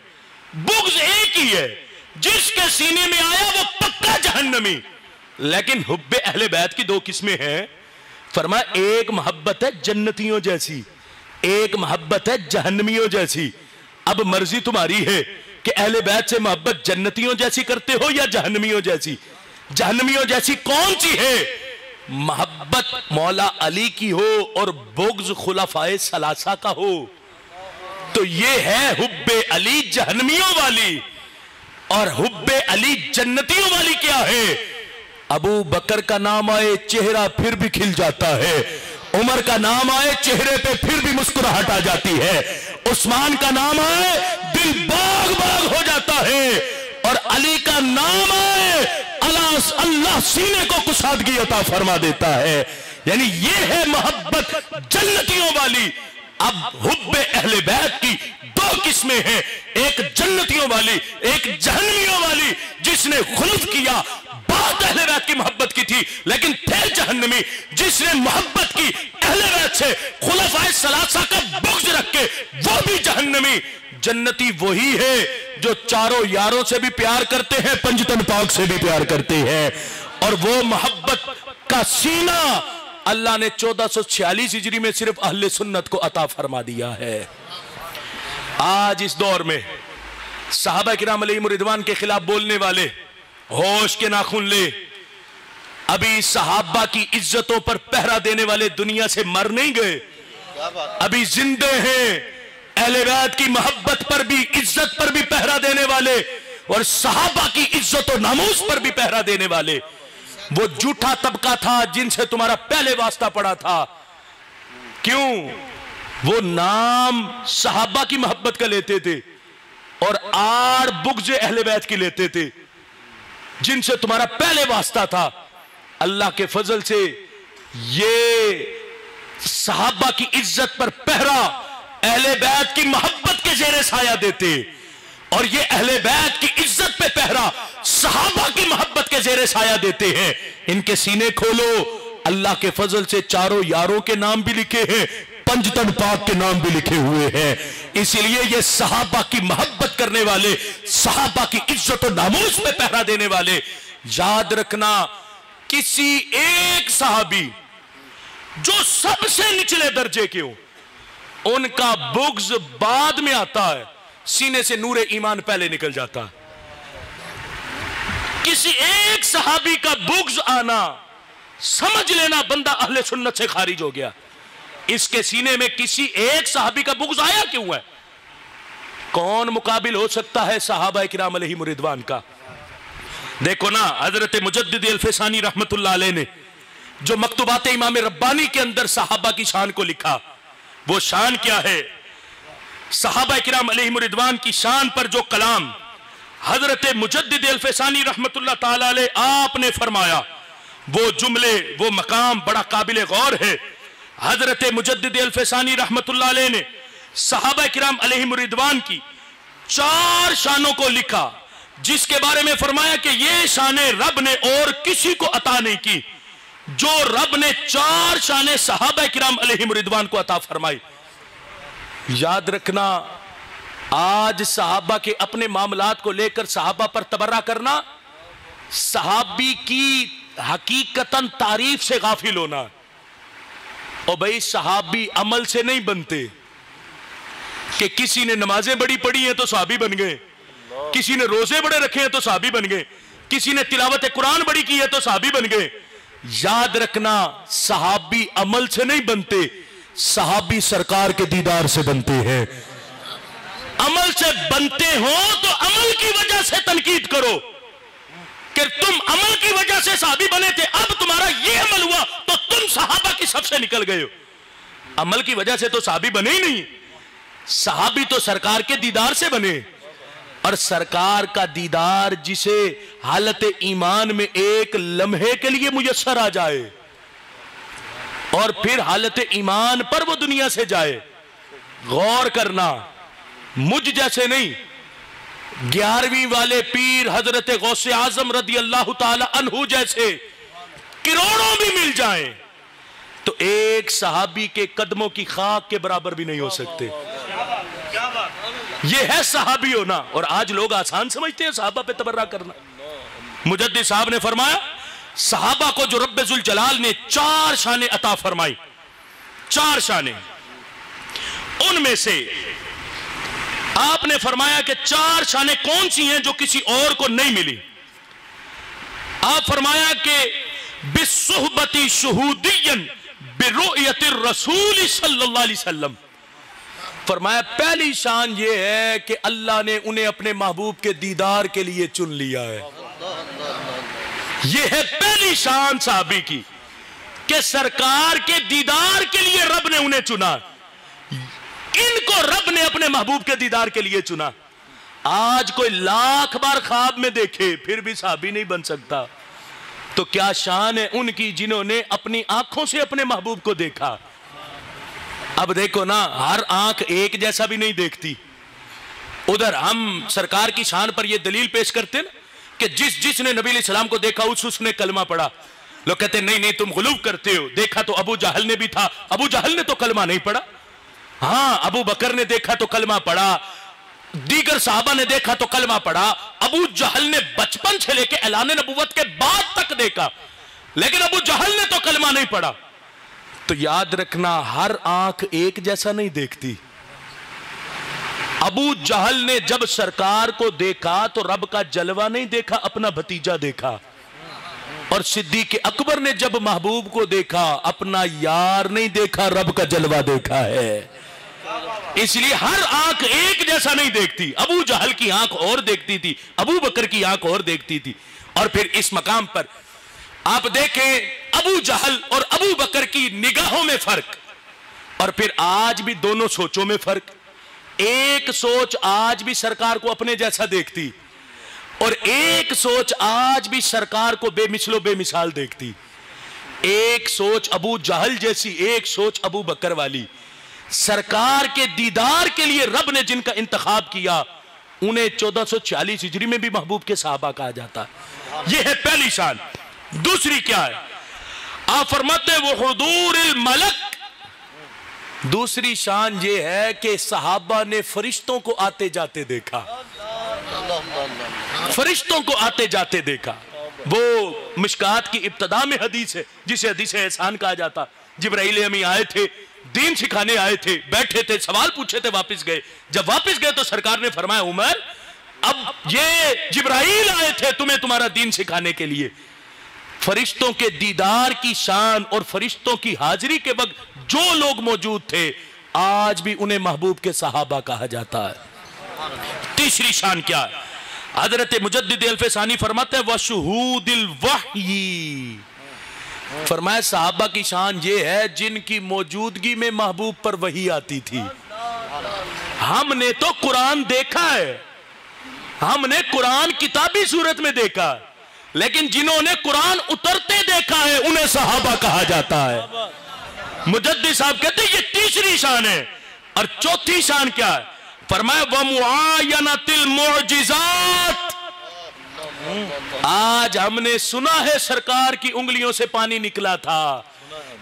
S1: बुग़्ज़ एक ही है, जिसके सीने में आया वो पक्का जहन्नमी, लेकिन हुब्बे अहले बैत की 2 किस्में हैं। फरमाया एक मोहब्बत है जन्नतियों जैसी, एक मोहब्बत है जहन्नमियों जैसी। अब मर्जी तुम्हारी है कि अहले बैत से मोहब्बत जन्नतियों जैसी करते हो या जहन्नमियों जैसी। जहन्नमियों जैसी कौन सी है? मोहब्बत मौला अली की हो और बुग़्ज़ खुलाफाए सलासा का हो, तो ये है हुब्बे अली जहन्नमियों वाली। और हुब्बे अली जन्नतियों वाली क्या है? अबू बकर का नाम आए चेहरा फिर भी खिल जाता है, उमर का नाम आए चेहरे पे फिर भी मुस्कुराहट आ जाती है, उस्मान का नाम आए दिल बाग बाग हो जाता है, और अली का नाम आए, अल्लाह सीने को कुशादगी अता फरमा देता है। यानी ये है मोहब्बत जन्नतियों वाली। अब हुब्बे अहले बैत की दो किस्में हैं, एक जन्नतियों वाली, एक जहन्नमियों वाली। जिसने खुल्फ किया बात अहले बैत की मोहब्बत की थी, लेकिन थे जहन्नमी। जिसने मोहब्बत की अहले बैत से, खुलफाए सलासा का बुग़्ज़ रख के, वो भी जहन्नमी। जन्नती वही है जो चारों यारों से भी प्यार करते हैं, पंजतन पाक से भी प्यार करते हैं। और वो मोहब्बत का सीना अल्लाह ने 1446 हिजरी में सिर्फ अहले सुन्नत को अता फरमा दिया है। आज इस दौर में सहाबा किराम अलैहिम रिदवान के खिलाफ बोलने वाले होश के नाखून ले। अभी सहाबा की इज्जतों पर पहरा देने वाले दुनिया से मर नहीं गए, अभी जिंदे हैं। अहले बैत की मोहब्बत पर भी, इज्जत पर भी पहरा देने वाले, और सहाबा की इज्जत और नामूस पर भी पहरा देने वाले। वो झूठा तबका था जिनसे तुम्हारा पहले वास्ता पड़ा था। क्यों? वो नाम सहाबा की मोहब्बत का लेते थे और आड़ बुग़्ज़ अहले बैत की लेते थे, जिनसे तुम्हारा पहले वास्ता था। अल्लाह के फजल से ये सहाबा की इज्जत पर पहरा अहले बैत की मोहब्बत के ज़ेरे साया देते, और ये अहले बैत की इज्जत पे पहरा सहाबा की मोहब्बत के ज़ेरे साया देते हैं। इनके सीने खोलो, अल्लाह के फजल से चारों यारों के नाम भी लिखे हैं, पंजतन पाक के नाम भी लिखे हुए हैं। इसीलिए ये सहाबा की मोहब्बत करने वाले, सहाबा की इज्जत और नामूस पे पहरा देने वाले। याद रखना, किसी एक सहाबी जो सबसे निचले दर्जे के हो, उनका बुग़्ज़ बाद में आता है, सीने से नूरे ईमान पहले निकल जाता है। किसी एक सहाबी का बुग़्ज़ आना, समझ लेना बंदा अहले सुन्नत से खारिज हो गया। इसके सीने में किसी एक सहाबी का बुग़्ज़ आया क्यों है? कौन मुकाबिल हो सकता है सहाबा किराम अलैहिम रिदवान का? देखो ना, हजरत मुजद्दिद अल-फ़सानी रहमतुल्लाह अलैह ने जो मकतूबात इमाम रब्बानी के अंदर सहाबा की शान को लिखा, वो शान क्या है? सहाबा किराम अलैहिम रिदवान की शान पर जो कलाम हजरत मुजद्दिद अल-फ़सानी रहमतुल्लाह ताला अलैह आपने फरमाया, वो जुमले, वो मकाम बड़ा काबिल गौर है। हजरत मुजद्दिद अल-फ़सानी रहमतुल्लाह अलैह ने सहाबा किराम अलैहिम रिदवान की 4 शानों को लिखा, जिसके बारे में फरमाया कि ये शानें रब ने और किसी को अता नहीं की, जो रब ने 4 शानें सहाबा किराम अलैहिम रिदवान को अता फरमाई। याद रखना, आज सहाबा के अपने मामलात को लेकर सहाबा पर तबर्रा करना, सहाबी की हकीकतन तारीफ से गाफिल होना। और भाई, सहाबी अमल से नहीं बनते कि किसी ने नमाजें बड़ी पढ़ी हैं तो सहाबी बन गए, किसी ने रोजे बड़े रखे हैं तो सहाबी बन गए, किसी ने तिलावत कुरान बड़ी की है तो सहाबी बन गए। याद रखना, सहाबी अमल से नहीं बनते, सहाबी सरकार के दीदार से बनते हैं। अमल से बनते हो तो अमल की वजह से तनकीद करो कि तुम अमल की वजह से सहाबी बने थे, अब तुम्हारा ये अमल हुआ तो तुम सहाबा की सब से निकल गए हो। अमल की वजह से तो सहाबी बने ही नहीं, सहाबी तो सरकार के दीदार से बने। और सरकार का दीदार जिसे हालत ईमान में एक लम्हे के लिए मुयस्सर आ जाए और फिर हालत ईमान पर वो दुनिया से जाए, गौर करना, मुझ जैसे नहीं, 11वीं वाले पीर हजरत गौसे आजम रदी अल्लाह ताला अन्हु जैसे करोड़ों भी मिल जाएं तो एक सहाबी के कदमों की खाक के बराबर भी नहीं हो सकते। ये है सहाबी होना। और आज लोग आसान समझते हैं सहाबा पे तबर्रा करना। मुजद्दिद साहब ने फरमाया, सहाबा को जो रब्बे जुल जलाल ने 4 शानें अता फरमाई, 4 शानें, उनमें से आपने फरमाया कि 4 शानें कौन सी हैं जो किसी और को नहीं मिली। आप फरमाया कि बिस्सुहबती शुहूदियन बिरुयतिर रसूल सल्लल्लाहु अलैहि वसल्लम। फरमाया पहली शान ये है कि अल्लाह ने उन्हें अपने महबूब के दीदार के लिए चुन लिया है। यह है पहली शान साहबी की कि सरकार के दीदार के लिए रब ने उन्हें चुना, इनको रब ने अपने महबूब के दीदार के लिए चुना। आज कोई लाख बार ख्वाब में देखे फिर भी सहाबी नहीं बन सकता। तो क्या शान है उनकी जिन्होंने अपनी आंखों से अपने महबूब को देखा। अब देखो ना, हर आंख एक जैसा भी नहीं देखती। उधर हम सरकार की शान पर यह दलील पेश करते ना कि जिसने नबी अलैहिस्सलाम को देखा उसने कलमा पढ़ा। लोग कहते नहीं नहीं तुम गुलूब करते हो, देखा तो अबू जहल ने भी था, अबू जहल ने तो कलमा नहीं पढ़ा। हाँ, अबू बकर ने देखा तो कलमा पढ़ा, दीगर साहबा ने देखा तो कलमा पढ़ा। अबू जहल ने बचपन से लेकर ऐलान नबुव्वत के बाद तक देखा, लेकिन अबू जहल ने तो कलमा नहीं पढ़ा। तो याद रखना, हर आंख एक जैसा नहीं देखती। अबू जहल ने जब सरकार को देखा तो रब का जलवा नहीं देखा, अपना भतीजा देखा। और सिद्दीक अकबर ने जब महबूब को देखा, अपना यार नहीं देखा, रब का जलवा देखा है। इसलिए हर आंख एक जैसा नहीं देखती। अबू जहल की आंख और देखती थी, अबू बकर की आंख और देखती थी। और फिर इस मकाम पर आप देखें अबू जहल और अबू बकर की निगाहों में फर्क, और फिर आज भी दोनों सोचों में फर्क। एक सोच आज भी सरकार को अपने जैसा देखती, और एक सोच आज भी सरकार को बेमिसलो बेमिसाल देखती। एक सोच अबू जहल जैसी, एक सोच अबू बकर वाली। सरकार के दीदार के लिए रब ने जिनका इंतखाब किया, उन्हें 1440 हिजरी में भी महबूब के साहबा कहा जाता है। यह है पहली शान। दूसरी क्या है? आप फरमाते वो हुदूरिल मलक। दूसरी शान ये है कि सहाबा ने फरिश्तों को आते जाते देखा, फरिश्तों को आते जाते देखा। वो मिशकात की इब्तदा में हदीस है जिसे हदीस एहसान कहा जाता। जिब्राइल अमी आए थे, दीन सिखाने आए थे, बैठे थे, सवाल पूछे थे, वापस गए। जब वापस गए तो सरकार ने फरमाया उमर अब ये जिब्राइल आए थे तुम्हें तुम्हारा दीन सिखाने के लिए। फरिश्तों के दीदार की शान और फरिश्तों की हाजिरी के वक्त जो लोग मौजूद थे, आज भी उन्हें महबूब के सहाबा कहा जाता है। तीसरी शान क्या है? हजरत मुजद्दिद अल्फसानी फरमाते हैं वशहूदिल वही। फरमाया सहाबा की शान ये है जिनकी मौजूदगी में महबूब पर वही आती थी। हमने तो कुरान देखा है, हमने कुरान किताबी सूरत में देखा, लेकिन जिन्होंने कुरान उतरते देखा है उन्हें सहाबा कहा जाता है। मुजद्दिद साहब कहते हैं ये तीसरी शान है। और चौथी शान क्या है? फरमाया वमुआयनतिल मुअजिजात। आज हमने सुना है सरकार की उंगलियों से पानी निकला था,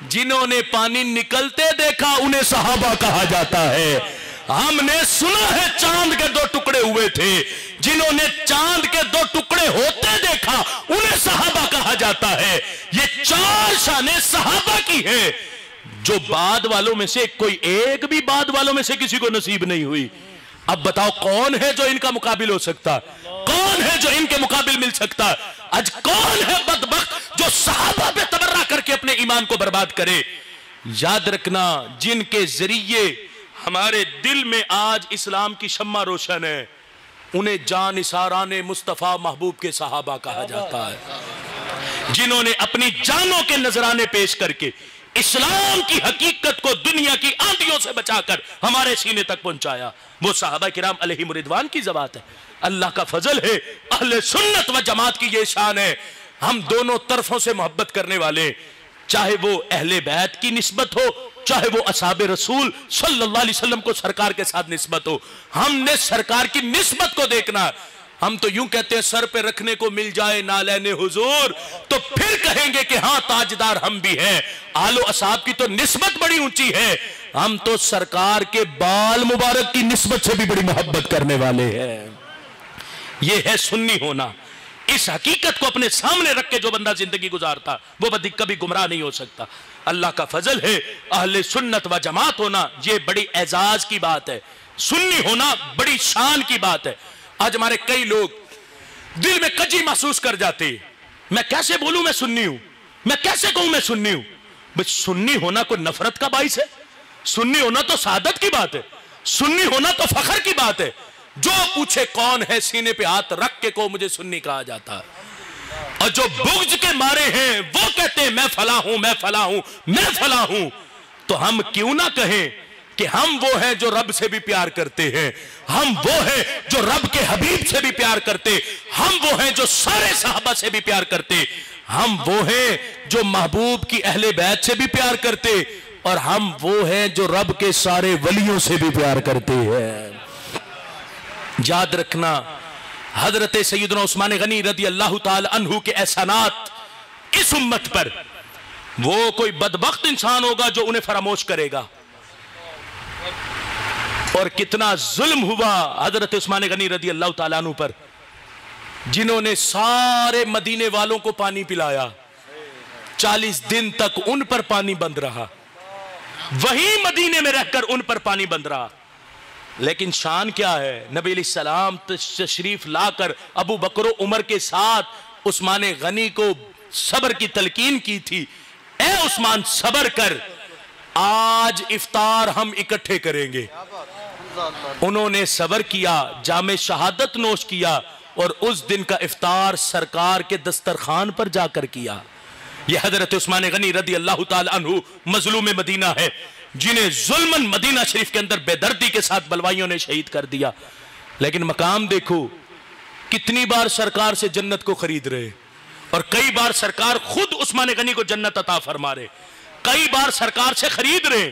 S1: जिन्होंने पानी निकलते देखा उन्हें सहाबा कहा जाता है। हमने सुना है चांद के 2 टुकड़े हुए थे, जिन्होंने चांद के 2 टुकड़े होते देखा उन्हें सहाबा कहा जाता है। ये 4 शानें सहाबा की है, जो बाद वालों में से कोई एक भी बाद वालों में से किसी को नसीब नहीं हुई। अब बताओ कौन है जो इनका मुकाबिल हो सकता? कौन है जो इनके मुकाबिल मिल सकता? आज कौन है बदबख्त जो सहाबा पे तबर्रा करके अपने ईमान को बर्बाद करे? याद रखना, जिनके जरिए हमारे दिल में आज इस्लाम की शम्मा रोशन है, उन्हें जानिसाराने मुस्तफा महबूब के सहाबा कहा जाता है। जिन्होंने अपनी जानों के नजराने पेश करके इस्लाम की हकीकत को दुनिया की आंधियों से बचाकर हमारे सीने तक पहुंचाया, वो सहाबा किराम अलैहिम रिदवान की ज़बात है। अल्लाह का फजल है, अहले सुन्नत व जमात की ये शान है। हम दोनों तरफों से मोहब्बत करने वाले, चाहे वो अहले बैत की निस्बत हो, चाहे वो असहाबे रसूल सल्लल्लाहु अलैहि वसल्लम को सरकार के साथ निस्बत हो। हमने सरकार की निस्बत को देखना। हम तो यूं कहते हैं सर पे रखने को मिल जाए नालैने हुजूर, तो फिर कहेंगे कि हाँ ताजदार हम भी हैं। आलो असहाब की तो निस्बत बड़ी ऊंची है, हम तो सरकार के बाल मुबारक की निस्बत से भी बड़ी मोहब्बत करने वाले हैं। यह है सुन्नी होना। इस हकीकत को अपने सामने रख के जो बंदा जिंदगी गुजारता वो बंदी कभी गुमराह नहीं हो सकता। अल्लाह का फजल है, अहले सुन्नत व जमात होना ये बड़ी एजाज की बात है, सुन्नी होना बड़ी शान की बात है। आज हमारे कई लोग दिल में कजी महसूस कर जाते, मैं कैसे बोलूं मैं सुन्नी हूं, मैं कैसे कहूं मैं सुन्नी हूं। भाई सुन्नी होना कोई नफरत का बाइस है? सुन्नी होना तो सादत की बात है, सुन्नी होना तो फखर की बात है। जो पूछे कौन है, सीने पे हाथ रख के को मुझे सुन्नी कहा जाता है। और जो बुग़्ज़ के मारे हैं वो कहते हैं मैं फला हूं, मैं फला हूं, मैं फला हूं। तो हम क्यों ना कहें कि हम वो हैं जो रब से भी प्यार करते हैं, हम वो हैं जो रब के हबीब से भी प्यार करते, हम वो हैं जो सारे सहाबा से भी प्यार करते, हम वो हैं जो महबूब की अहले बैत से भी प्यार करते, और हम वो हैं जो रब के सारे वलियों से भी प्यार करते हैं। याद रखना, हजरत सैयदना उस्मान गनी रदी अल्लाह ताला अन्हु के एहसानात इस उम्मत पर, वो कोई बदबख्त इंसान होगा जो उन्हें फरामोश करेगा। और कितना जुल्म हुआ हजरत उस्मान गनी रदी अल्लाह ताला अन्हु पर, जिन्होंने सारे मदीने वालों को पानी पिलाया, 40 दिन तक उन पर पानी बंद रहा, वही मदीने में रहकर उन पर पानी बंद रहा। लेकिन शान क्या है, नबी अलैहिस्सलाम तशरीफ लाकर अबू बकर उमर के साथ उस्मान गनी को सब्र की तलकीन की थी, ए उस्मान सब्र कर, आज इफ्तार हम इकट्ठे करेंगे। उन्होंने सब्र किया, जामे शहादत नोश किया, और उस दिन का इफ्तार सरकार के दस्तरखान पर जाकर किया। यह हजरत उस्मान गनी रदी अल्लाह ताला अन्हु मजलूम मदीना है, जिन्हें जुल्मन मदीना शरीफ के अंदर बेदर्दी के साथ बलवाइयों ने शहीद कर दिया। लेकिन मकाम देखो, कितनी बार सरकार से जन्नत को खरीद रहे, और कई बार सरकार खुद उस्मान गनी को जन्नत अता फरमा रहे, कई बार सरकार से खरीद रहे।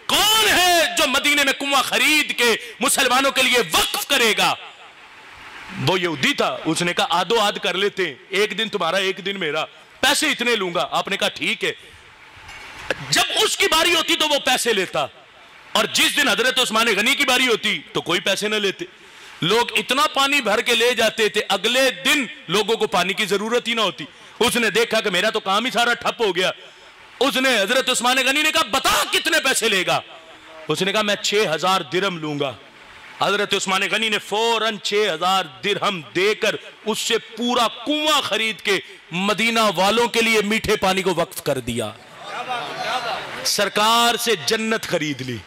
S1: कौन है जो मदीने में कुआं खरीद के मुसलमानों के लिए वक्फ करेगा? वो यहूदी था, उसने कहा आदो आद कर लेते, एक दिन तुम्हारा एक दिन मेरा, पैसे इतने लूंगा। आपने कहा ठीक है। जब उसकी बारी होती तो वो पैसे लेता, और जिस दिन हजरत उस्मान गनी की बारी होती तो कोई पैसे ना लेते। लोग इतना पानी भर के ले जाते थे, अगले दिन लोगों को पानी की जरूरत ही ना होती। उसने देखा कि मेरा तो काम ही सारा ठप हो गया। उसने हजरत उस्मान गनी ने कहा बता कितने पैसे लेगा? उसने कहा मैं 6000 दिरहम लूंगा। हजरत उस्मान गनी ने फौरन 6000 दिरहम देकर उससे पूरा कुआं खरीद के मदीना वालों के लिए मीठे पानी को वक्फ कर दिया। सरकार से जन्नत खरीद ली,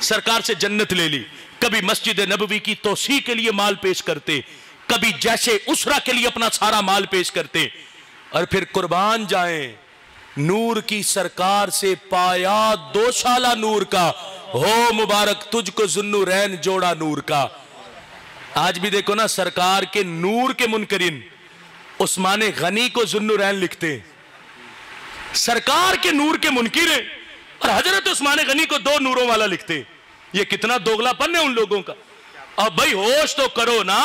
S1: सरकार से जन्नत ले ली। कभी मस्जिद नबवी की तोसी के लिए माल पेश करते, कभी जैसे उसरा के लिए अपना सारा माल पेश करते, और फिर कुर्बान जाएं नूर की सरकार से पाया 2 शाला नूर का, हो मुबारक तुझको जुन्नूरैन जोड़ा नूर का। आज भी देखो ना, सरकार के नूर के मुनकरीन उस्मान गनी को जुन्नूरैन लिखते, सरकार के नूर के मुनकिर और हजरत उस्मान गनी को 2 नूरों वाला लिखते। ये कितना दोगलापन है उन लोगों का। अब भाई होश तो करो ना,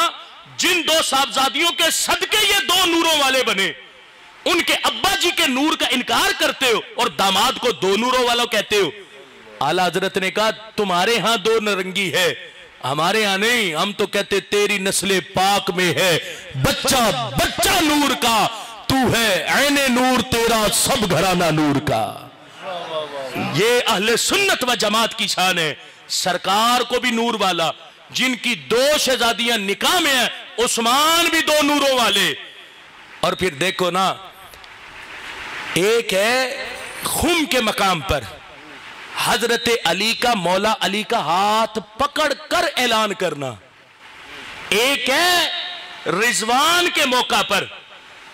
S1: जिन 2 साहबजादियों के सदके ये 2 नूरों वाले बने, उनके अब्बा जी के नूर का इनकार करते हो और दामाद को 2 नूरों वाला कहते हो। आला हजरत ने कहा तुम्हारे यहां 2 नरंगी है, हमारे यहां नहीं। हम तो कहते तेरी नस्ले पाक में है बच्चा बच्चा नूर का, तू है ऐने नूर तेरा सब घराना नूर का। ये अहले सुन्नत व जमात की शान है। सरकार को भी नूर वाला, जिनकी 2 शहजादियां निकाह में है, उस्मान भी 2 नूरों वाले। और फिर देखो ना, एक है खुम के मकाम पर हजरत अली का, मौला अली का हाथ पकड़ कर ऐलान करना, एक है रिजवान के मौका पर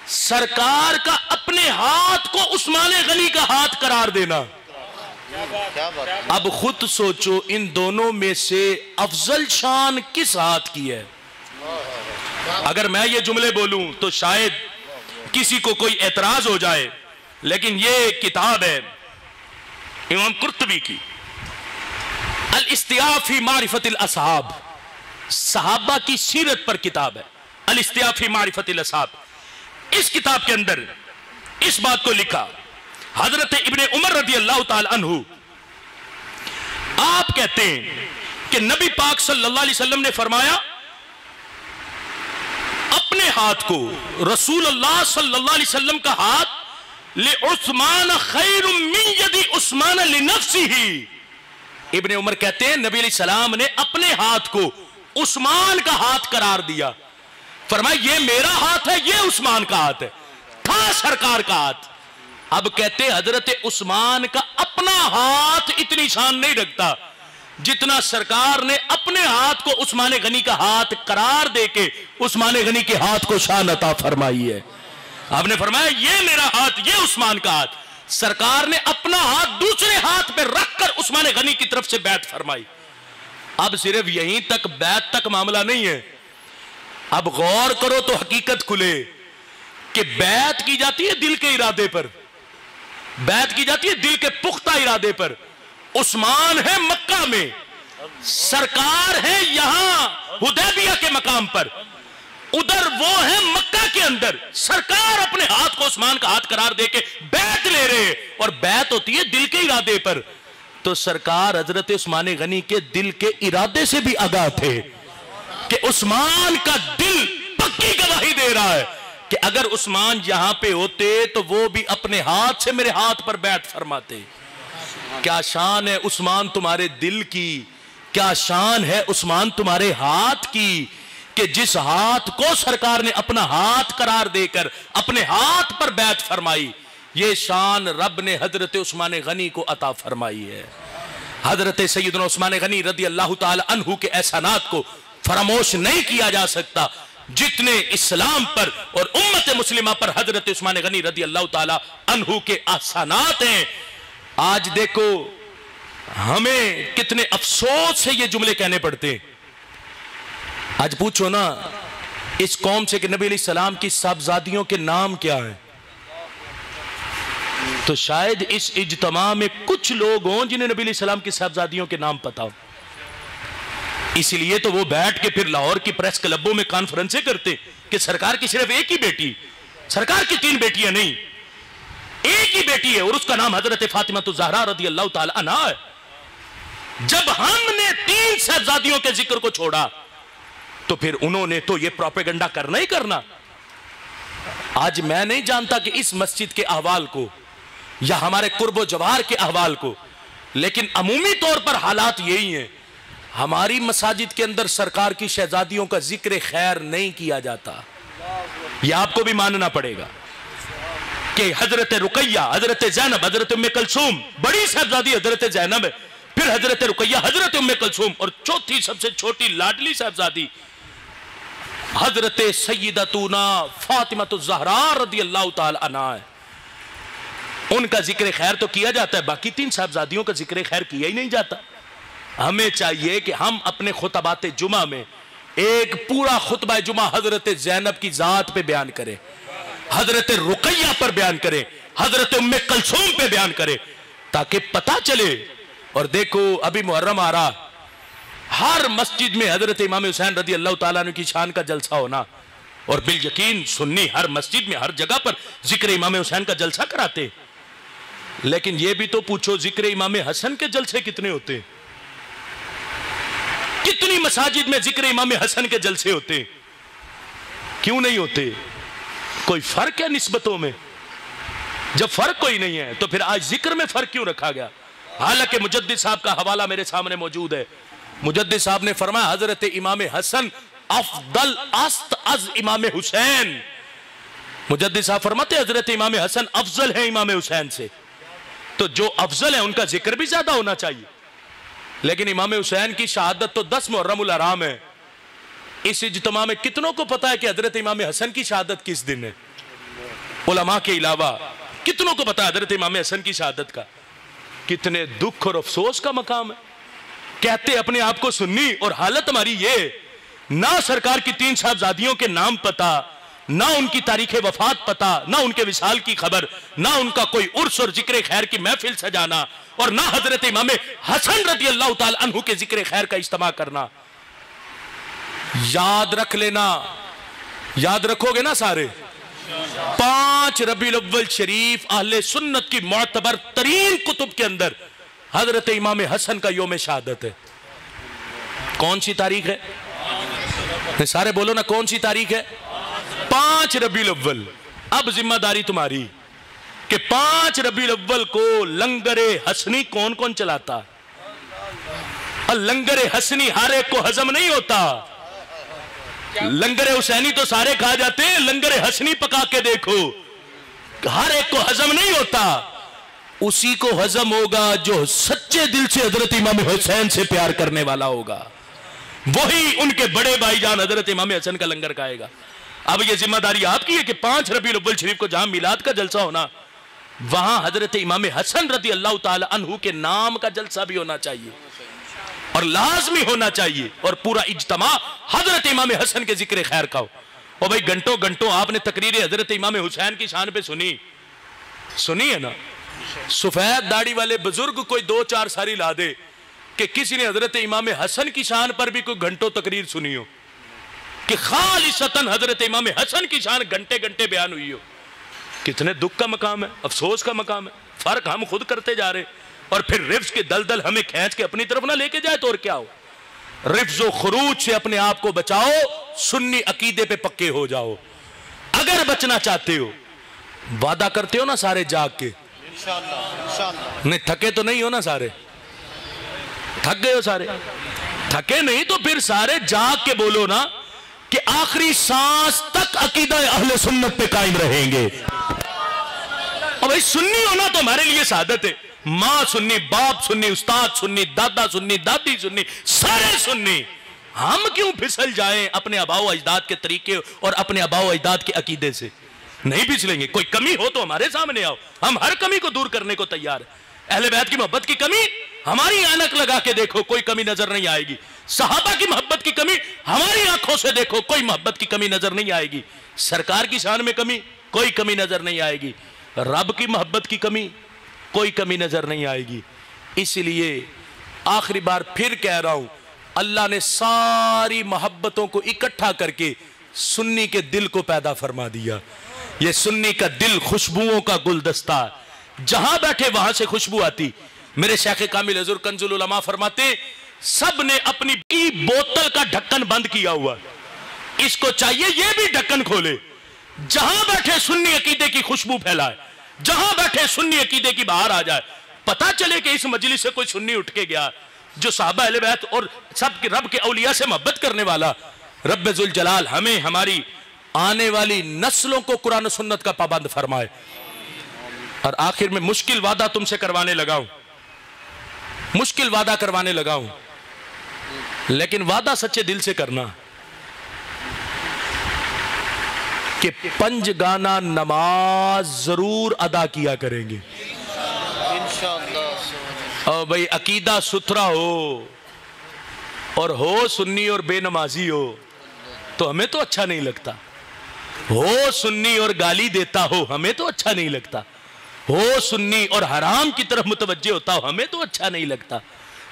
S1: सरकार का अपने हाथ को उस्मान गनी का हाथ करार देना। अब खुद सोचो, इन दोनों में से अफजल शान किस हाथ की है? अगर मैं ये जुमले बोलूं तो शायद किसी को कोई एतराज हो जाए, लेकिन ये किताब है इमाम कुर्तुबी की, अल इस्तियाब फी मारिफतिल असहाब, सहाबा की सीरत पर किताब है, अल इस्तियाब फी मारिफतिल असहाब। इस किताब के अंदर इस बात को लिखा, हजरत इब्ने उमर रदी अल्लाह ताला अन्हु आप कहते हैं कि नबी पाक सल्लल्लाहु अलैहि वसल्लम ने फरमाया, अपने हाथ को रसूल अल्लाह सल्लल्लाहु अलैहि वसल्लम का हाथ ले उस्मान खैरुम मिन यदी उस्मान लिनफ्सिही। इब्ने उमर कहते हैं नबी अलैहि सलाम ने अपने हाथ को उस्मान का हाथ करार दिया, फरमाया ये मेरा हाथ है, ये उस्मान का हाथ है, था सरकार का हाथ। अब कहते हजरत उस्मान का अपना हाथ इतनी शान नहीं रखता जितना सरकार ने अपने हाथ को उस्मान गनी का हाथ करार देके उस्मान गनी के हाथ को शान अता फरमाई है। आपने फरमाया ये मेरा हाथ, ये उस्मान का हाथ। सरकार ने अपना हाथ दूसरे हाथ पे रखकर उस्मान गनी की तरफ से बैत फरमाई। अब सिर्फ यहीं तक बैत तक मामला नहीं है, अब गौर करो तो हकीकत खुले कि बैत की जाती है दिल के इरादे पर, बैत की जाती है दिल के पुख्ता इरादे पर। उस्मान है मक्का में, सरकार है यहां हुदैबिया के मकाम पर, उधर वो है मक्का के अंदर। सरकार अपने हाथ को उस्मान का हाथ करार देके बैत ले रहे, और बैत होती है दिल के इरादे पर। तो सरकार हजरत उस्मान गनी के दिल के इरादे से भी आगाह थे कि उस्मान का दिल पक्की गवाही दे रहा है कि अगर उस्मान यहां पे होते तो वो भी अपने हाथ से मेरे हाथ पर बैत फरमाते। क्या शान है उस्मान तुम्हारे दिल की, क्या शान है उस्मान तुम्हारे हाथ की, कि जिस हाथ को सरकार ने अपना हाथ करार देकर अपने हाथ पर बैत फरमाई, ये शान रब ने हजरत उस्मान गनी को अता फरमाई है। हजरत सैयदना उस्मान गनी रदी अल्लाह ताला अन्हु के एहसानात को फरामोश नहीं किया जा सकता, जितने इस्लाम पर और उम्मत मुस्लिमा पर हजरत उस्मान गनी रदी अल्लाह ताला अन्हु के एहसानात हैं। आज देखो हमें कितने अफसोस से ये जुमले कहने पड़ते हैं। आज पूछो ना इस कौम से कि नबी अलैहि सलाम की साहबजादियों के नाम क्या हैं, तो शायद इस इज्तिमा में कुछ लोग हों जिन्हें नबी अलैहि सलाम की साहबजादियों के नाम पता हो। इसलिए तो वो बैठ के फिर लाहौर की प्रेस क्लबों में कॉन्फ्रेंसें करते कि सरकार की सिर्फ एक ही बेटी, सरकार की 3 बेटियां नहीं, एक ही बेटी है और उसका नाम हजरत फातिमा तो ज़हरा रदी अल्लाह ताला अन्हा है। जब हमने 3 साहबजादियों के जिक्र को छोड़ा तो फिर उन्होंने तो ये प्रोपेगेंडा करना ही करना। आज मैं नहीं जानता कि इस मस्जिद के अहवाल को या हमारे कुर्बो जवार के अहवाल को, लेकिन अमूमी तौर पर हालात यही हैं। हमारी मसाजिद के अंदर सरकार की शहजादियों का जिक्र खैर नहीं किया जाता। यह आपको भी मानना पड़ेगा कि हजरत रुकैया, हजरत जैनब, हजरत उम्मे कलसूम, बड़ी साहबजादी हजरत जैनब है, फिर हजरत रुकैया, हजरत उम्मे कलसूम, और चौथी सबसे छोटी लाडली साहबजादी हजरत सय्यदतूना फातिमा तो ज़हरा रदी अल्लाह ताला अन्हा है। उनका जिक्र खैर तो किया जाता है, बाकी 3 साहबजादियों का जिक्र खैर किया ही नहीं जाता। हमें चाहिए कि हम अपने खुतबात जुमा में एक पूरा खुतबा जुमा हजरत जैनब की जात पे बयान करें, हजरत रुकैया पर बयान करें, हजरत उम्मे कलसूम पे बयान करें, ताकि पता चले। और देखो अभी मुहर्रम आ रहा, हर मस्जिद में हजरत इमाम हुसैन रदी अल्लाह ताला अन्हु की शान का जलसा होना, और बिल यकीन सुन्नी हर मस्जिद में हर जगह पर जिक्र इमाम हुसैन का जलसा कराते। लेकिन यह भी तो पूछो जिक्र इमाम हसन के जलसे कितने होते, कितनी मसाजिद में जिक्र इमाम हसन के जलसे होते, क्यों नहीं होते? कोई फर्क है निस्बतों में? जब फर्क कोई नहीं है तो फिर आज जिक्र में फर्क क्यों रखा गया? हालांकि मुजद्दिद साहब का हवाला मेरे सामने मौजूद है। मुजद्दिद साहब ने फरमाया हजरत इमाम हसन अफदल अस्त अज इमाम हुसैन। मुजद्दिद साहब फरमाते हजरत इमाम हसन अफजल है इमाम हुसैन से, तो जो अफजल है उनका जिक्र भी ज्यादा होना चाहिए। लेकिन इमाम हुसैन की शहादत तो 10 मुहर्रमुल हराम है। इस इज्तिमा में कितनों को पता है कि हजरत इमाम हसन की शहादत किस दिन है? उलमा के अलावा कितनों को पता है हजरत इमाम हसन की शहादत का? कितने दुख और अफसोस का मकाम है। कहते अपने आप को सुन्नी, और हालत हमारी ये, ना सरकार की 3 साहबजादियों के नाम पता, ना उनकी तारीख वफात पता, ना उनके विसाल की खबर, ना उनका कोई उर्स और जिक्र खैर की महफिल सजाना, और ना हजरत इमाम हसन रदी अल्लाह ताला अन्हु के जिक्र खैर का इज्तिमा करना। याद रख लेना, याद रखोगे ना सारे? 5 रबीउल अव्वल शरीफ अहले सुन्नत की मुअतबर तरीन कुतुब के अंदर हजरत इमाम हसन का योम शहादत है। कौन सी तारीख है? सारे बोलो ना, कौन सी तारीख है? 5 रबीउल अव्वल। अब जिम्मेदारी तुम्हारी कि 5 रबीउल अव्वल को लंगरे हसनी कौन कौन चलाता? और लंगरे हसनी हर एक को हजम नहीं होता। लंगरे हुसैनी तो सारे खा जाते हैं, लंगरे हसनी पका के देखो, हर एक को हजम नहीं होता। उसी को हजम होगा जो सच्चे दिल से हजरत इमाम हुसैन से प्यार करने वाला होगा, वही उनके बड़े भाईजान हजरत इमाम हसन का लंगर खाएगा। अब यह जिम्मेदारी आपकी है कि 5 रबीउल अव्वल शरीफ को जहां मिलाद का जलसा होना, वहां हजरत इमाम हसन रदी अल्लाह ताला अन्हु के नाम का जलसा भी होना चाहिए और लाजमी होना चाहिए, और पूरा इज्तमा हजरत इमाम हसन के जिक्र खैर का हो। और भाई घंटों घंटों आपने तकरीर हजरत इमाम हुसैन की शान पे सुनी है ना। सफेद दाढ़ी वाले बुजुर्ग कोई 2-4 सारी ला दे कि किसी ने हजरत इमाम हसन की शान पर भी कोई घंटों तकरीर सुनी हो कि खालिसतन हजरत इमाम हसन की शान घंटे घंटे बयान हुई हो। कितने दुख का मकाम है, अफसोस का मकाम है। फर्क हम खुद करते जा रहे, और फिर रिफ्स के दलदल हमें खींच के अपनी तरफ ना लेके जाए तो और क्या हो। रिफ्स और खुरूज से अपने आप को बचाओ, सुन्नी अकीदे पे पक्के हो जाओ। अगर बचना चाहते हो, वादा करते हो ना सारे जाग के, इंशाअल्लाह। नहीं थके तो नहीं हो ना सारे, थक गए हो सारे? थके नहीं तो फिर सारे जाग के बोलो ना कि आखिरी सांस तक अकीदा अहले सुन्नत पे कायम रहेंगे। और भाई सुन्नी होना तो हमारे लिए सादत है। माँ सुन्नी, बाप सुन्नी, उस्ताद सुन्नी, दादा सुन्नी, दादी सुन्नी, सारे सुन्नी। हम क्यों फिसल जाएं अपने आबाओ अजदाद के तरीके और अपने आबाओ अजदाद के अकीदे से? नहीं फिसलेंगे। कोई कमी हो तो हमारे सामने आओ, हम हर कमी को दूर करने को तैयार है। अहले बैत की मोहब्बत की कमी हमारी आंख लगा के देखो, कोई कमी नजर नहीं आएगी। सहाबा की मोहब्बत की कमी हमारी आंखों से देखो, कोई मोहब्बत की कमी नजर नहीं आएगी। सरकार की शान में कमी, कोई कमी नजर नहीं आएगी। रब की मोहब्बत की कमी, कोई कमी नजर नहीं आएगी। इसलिए आखिरी बार फिर कह रहा हूं, अल्लाह ने सारी मोहब्बतों को इकट्ठा करके सुन्नी के दिल को पैदा फरमा दिया। ये सुन्नी का दिल खुशबुओं का गुलदस्ता, जहां बैठे वहां से खुशबू आती। मेरे शेख कामिल हुजूर कंजुल उलमा फरमाते, सब ने अपनी बोतल का ढक्कन बंद किया हुआ, इसको चाहिए ये भी ढक्कन खोले। जहां बैठे सुन्नी अकीदे की खुशबू फैलाए, जहां बैठे सुन्नी अकीदे की बाहर आ जाए। पता चले कि इस मजलिस से कोई सुन्नी उठ के गया जो साहबा अहले बैत और सब के रब के औलिया से मोहब्बत करने वाला। रब्बे जुल जलाल हमें हमारी आने वाली नस्लों को कुरान और सुन्नत का पाबंद फरमाए। और आखिर में मुश्किल वादा तुमसे करवाने लगा हूं, मुश्किल वादा करवाने लगा हूं, लेकिन वादा सच्चे दिल से करना कि पंजगाना नमाज जरूर अदा किया करेंगे इंशाअल्लाह। और भाई अकीदा सुथरा हो और हो सुन्नी और बेनमाजी हो तो हमें तो अच्छा नहीं लगता। हो सुन्नी और गाली देता हो हमें तो अच्छा नहीं लगता। हो सुन्नी और हराम की तरफ मुतवज्जे होता हो हमें तो अच्छा नहीं लगता।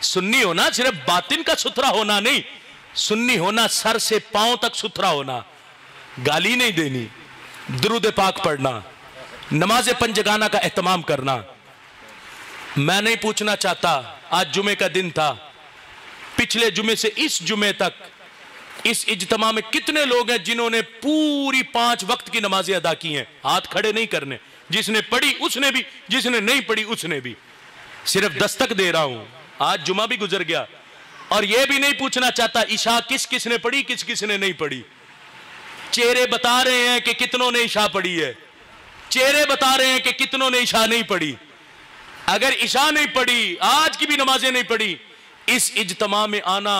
S1: सुन्नी होना सिर्फ बातिन का सुथरा होना नहीं, सुन्नी होना सर से पांव तक सुथरा होना। गाली नहीं देनी, दुरूद पाक पढ़ना, नमाज पंजगाना का एहतमाम करना। मैं नहीं पूछना चाहता, आज जुमे का दिन था, पिछले जुमे से इस जुमे तक इस इज्तिमा में कितने लोग हैं जिन्होंने पूरी 5 वक्त की नमाजें अदा की हैं? हाथ खड़े नहीं करने, जिसने पढ़ी उसने भी, जिसने नहीं पढ़ी उसने भी। सिर्फ दस्तक दे रहा हूं, आज जुमा भी गुजर गया। और यह भी नहीं पूछना चाहता इशा किस किसने पढ़ी, किस किसने नहीं पढ़ी। चेहरे बता रहे हैं कि कितनों ने इशा पढ़ी है, चेहरे बता रहे हैं कि कितनों ने इशा नहीं पढ़ी। अगर इशा नहीं पढ़ी, आज की भी नमाजें नहीं पढ़ी, इस इज्तिमा में आना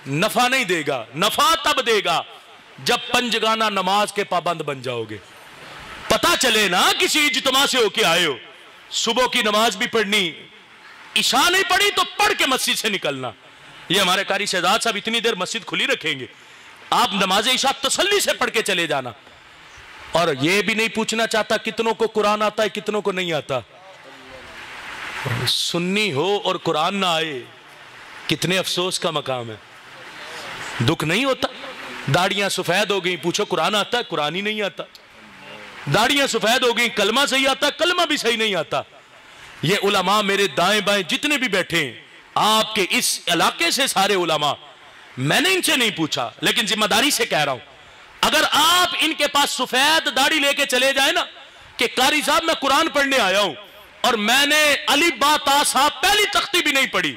S1: नफा नहीं देगा। नफा तब देगा जब पंजगाना नमाज के पाबंद बन जाओगे। पता चले ना किसी इज्तिमा से होके आए हो, सुबह की नमाज भी पढ़नी, इशा नहीं पढ़ी तो पढ़ के मस्जिद से निकलना। ये हमारे कारी शहजाद साहब इतनी देर मस्जिद खुली रखेंगे, आप नमाज इशा तसल्ली से पढ़ के चले जाना। और ये भी नहीं पूछना चाहता कितनों को कुरान आता है, कितनों को नहीं आता। सुन्नी हो और कुरान ना आए, कितने अफसोस का मकाम है। दुख नहीं होता? दाढ़ियां सफेद हो गई, पूछो कुरान आता है, कुरान ही नहीं आता। दाढ़ियां सफेद हो गई, कलमा सही आता, कलमा भी सही नहीं आता। ये उलमा मेरे दाएं बाएं जितने भी बैठे हैं, आपके इस इलाके से सारे उलमा, मैंने इनसे नहीं पूछा लेकिन जिम्मेदारी से कह रहा हूं, अगर आप इनके पास सफेद दाढ़ी लेके चले जाए ना कि कारी साहब मैं कुरान पढ़ने आया हूं और मैंने अलिफ बा ता सा पहली तख्ती भी नहीं पढ़ी,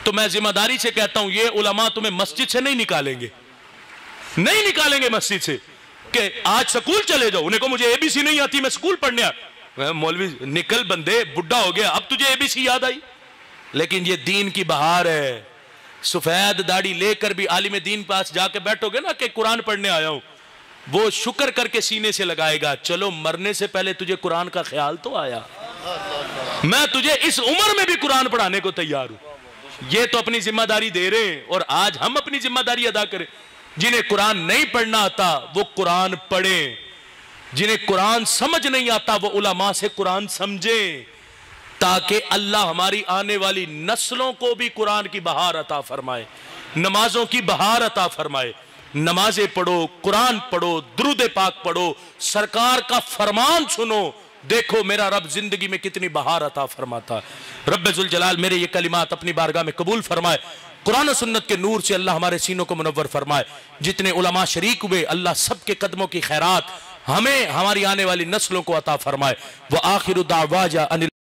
S1: तो मैं जिम्मेदारी से कहता हूं ये उलमा तुम्हें मस्जिद से नहीं निकालेंगे, नहीं निकालेंगे मस्जिद से कि आज स्कूल चले जाओ। उन्हें को मुझे एबीसी नहीं आती, मैं स्कूल पढ़ने आया। मौलवी निकल बंदे, बुढ़ा हो गया, अब तुझे एबीसी याद आई। लेकिन ये दीन की बहार है। सफेद दाढ़ी लेकर भी आलिम दीन पास जाके बैठोगे ना कि कुरान पढ़ने आया हूं, वो शुक्र करके सीने से लगाएगा। चलो मरने से पहले तुझे कुरान का ख्याल तो आया, मैं तुझे इस उम्र में भी कुरान पढ़ाने को तैयार हूं। ये तो अपनी जिम्मेदारी दे रहे हैं और आज हम अपनी जिम्मेदारी अदा करें। जिन्हें कुरान नहीं पढ़ना आता वो कुरान पढ़े, जिन्हें कुरान समझ नहीं आता वो उलमा से कुरान समझे, ताकि अल्लाह हमारी आने वाली नस्लों को भी कुरान की बहार अता फरमाए, नमाजों की बहार अता फरमाए। नमाजें पढ़ो, कुरान पढ़ो, दुरूद पाक पढ़ो, सरकार का फरमान सुनो, देखो मेरा रब जिंदगी में कितनी बहार अता फरमाता है। रब्बे जुल जलाल मेरे ये कलिमात अपनी बारगाह में कबूल फरमाए। कुरान और सुन्नत के नूर से अल्लाह हमारे सीनों को मुनव्वर फरमाए। जितने उलमा शरीक हुए अल्लाह सबके कदमों की खैरात हमें हमारी आने वाली नस्लों को अता फरमाए। व आखिरु दावाजा अनिल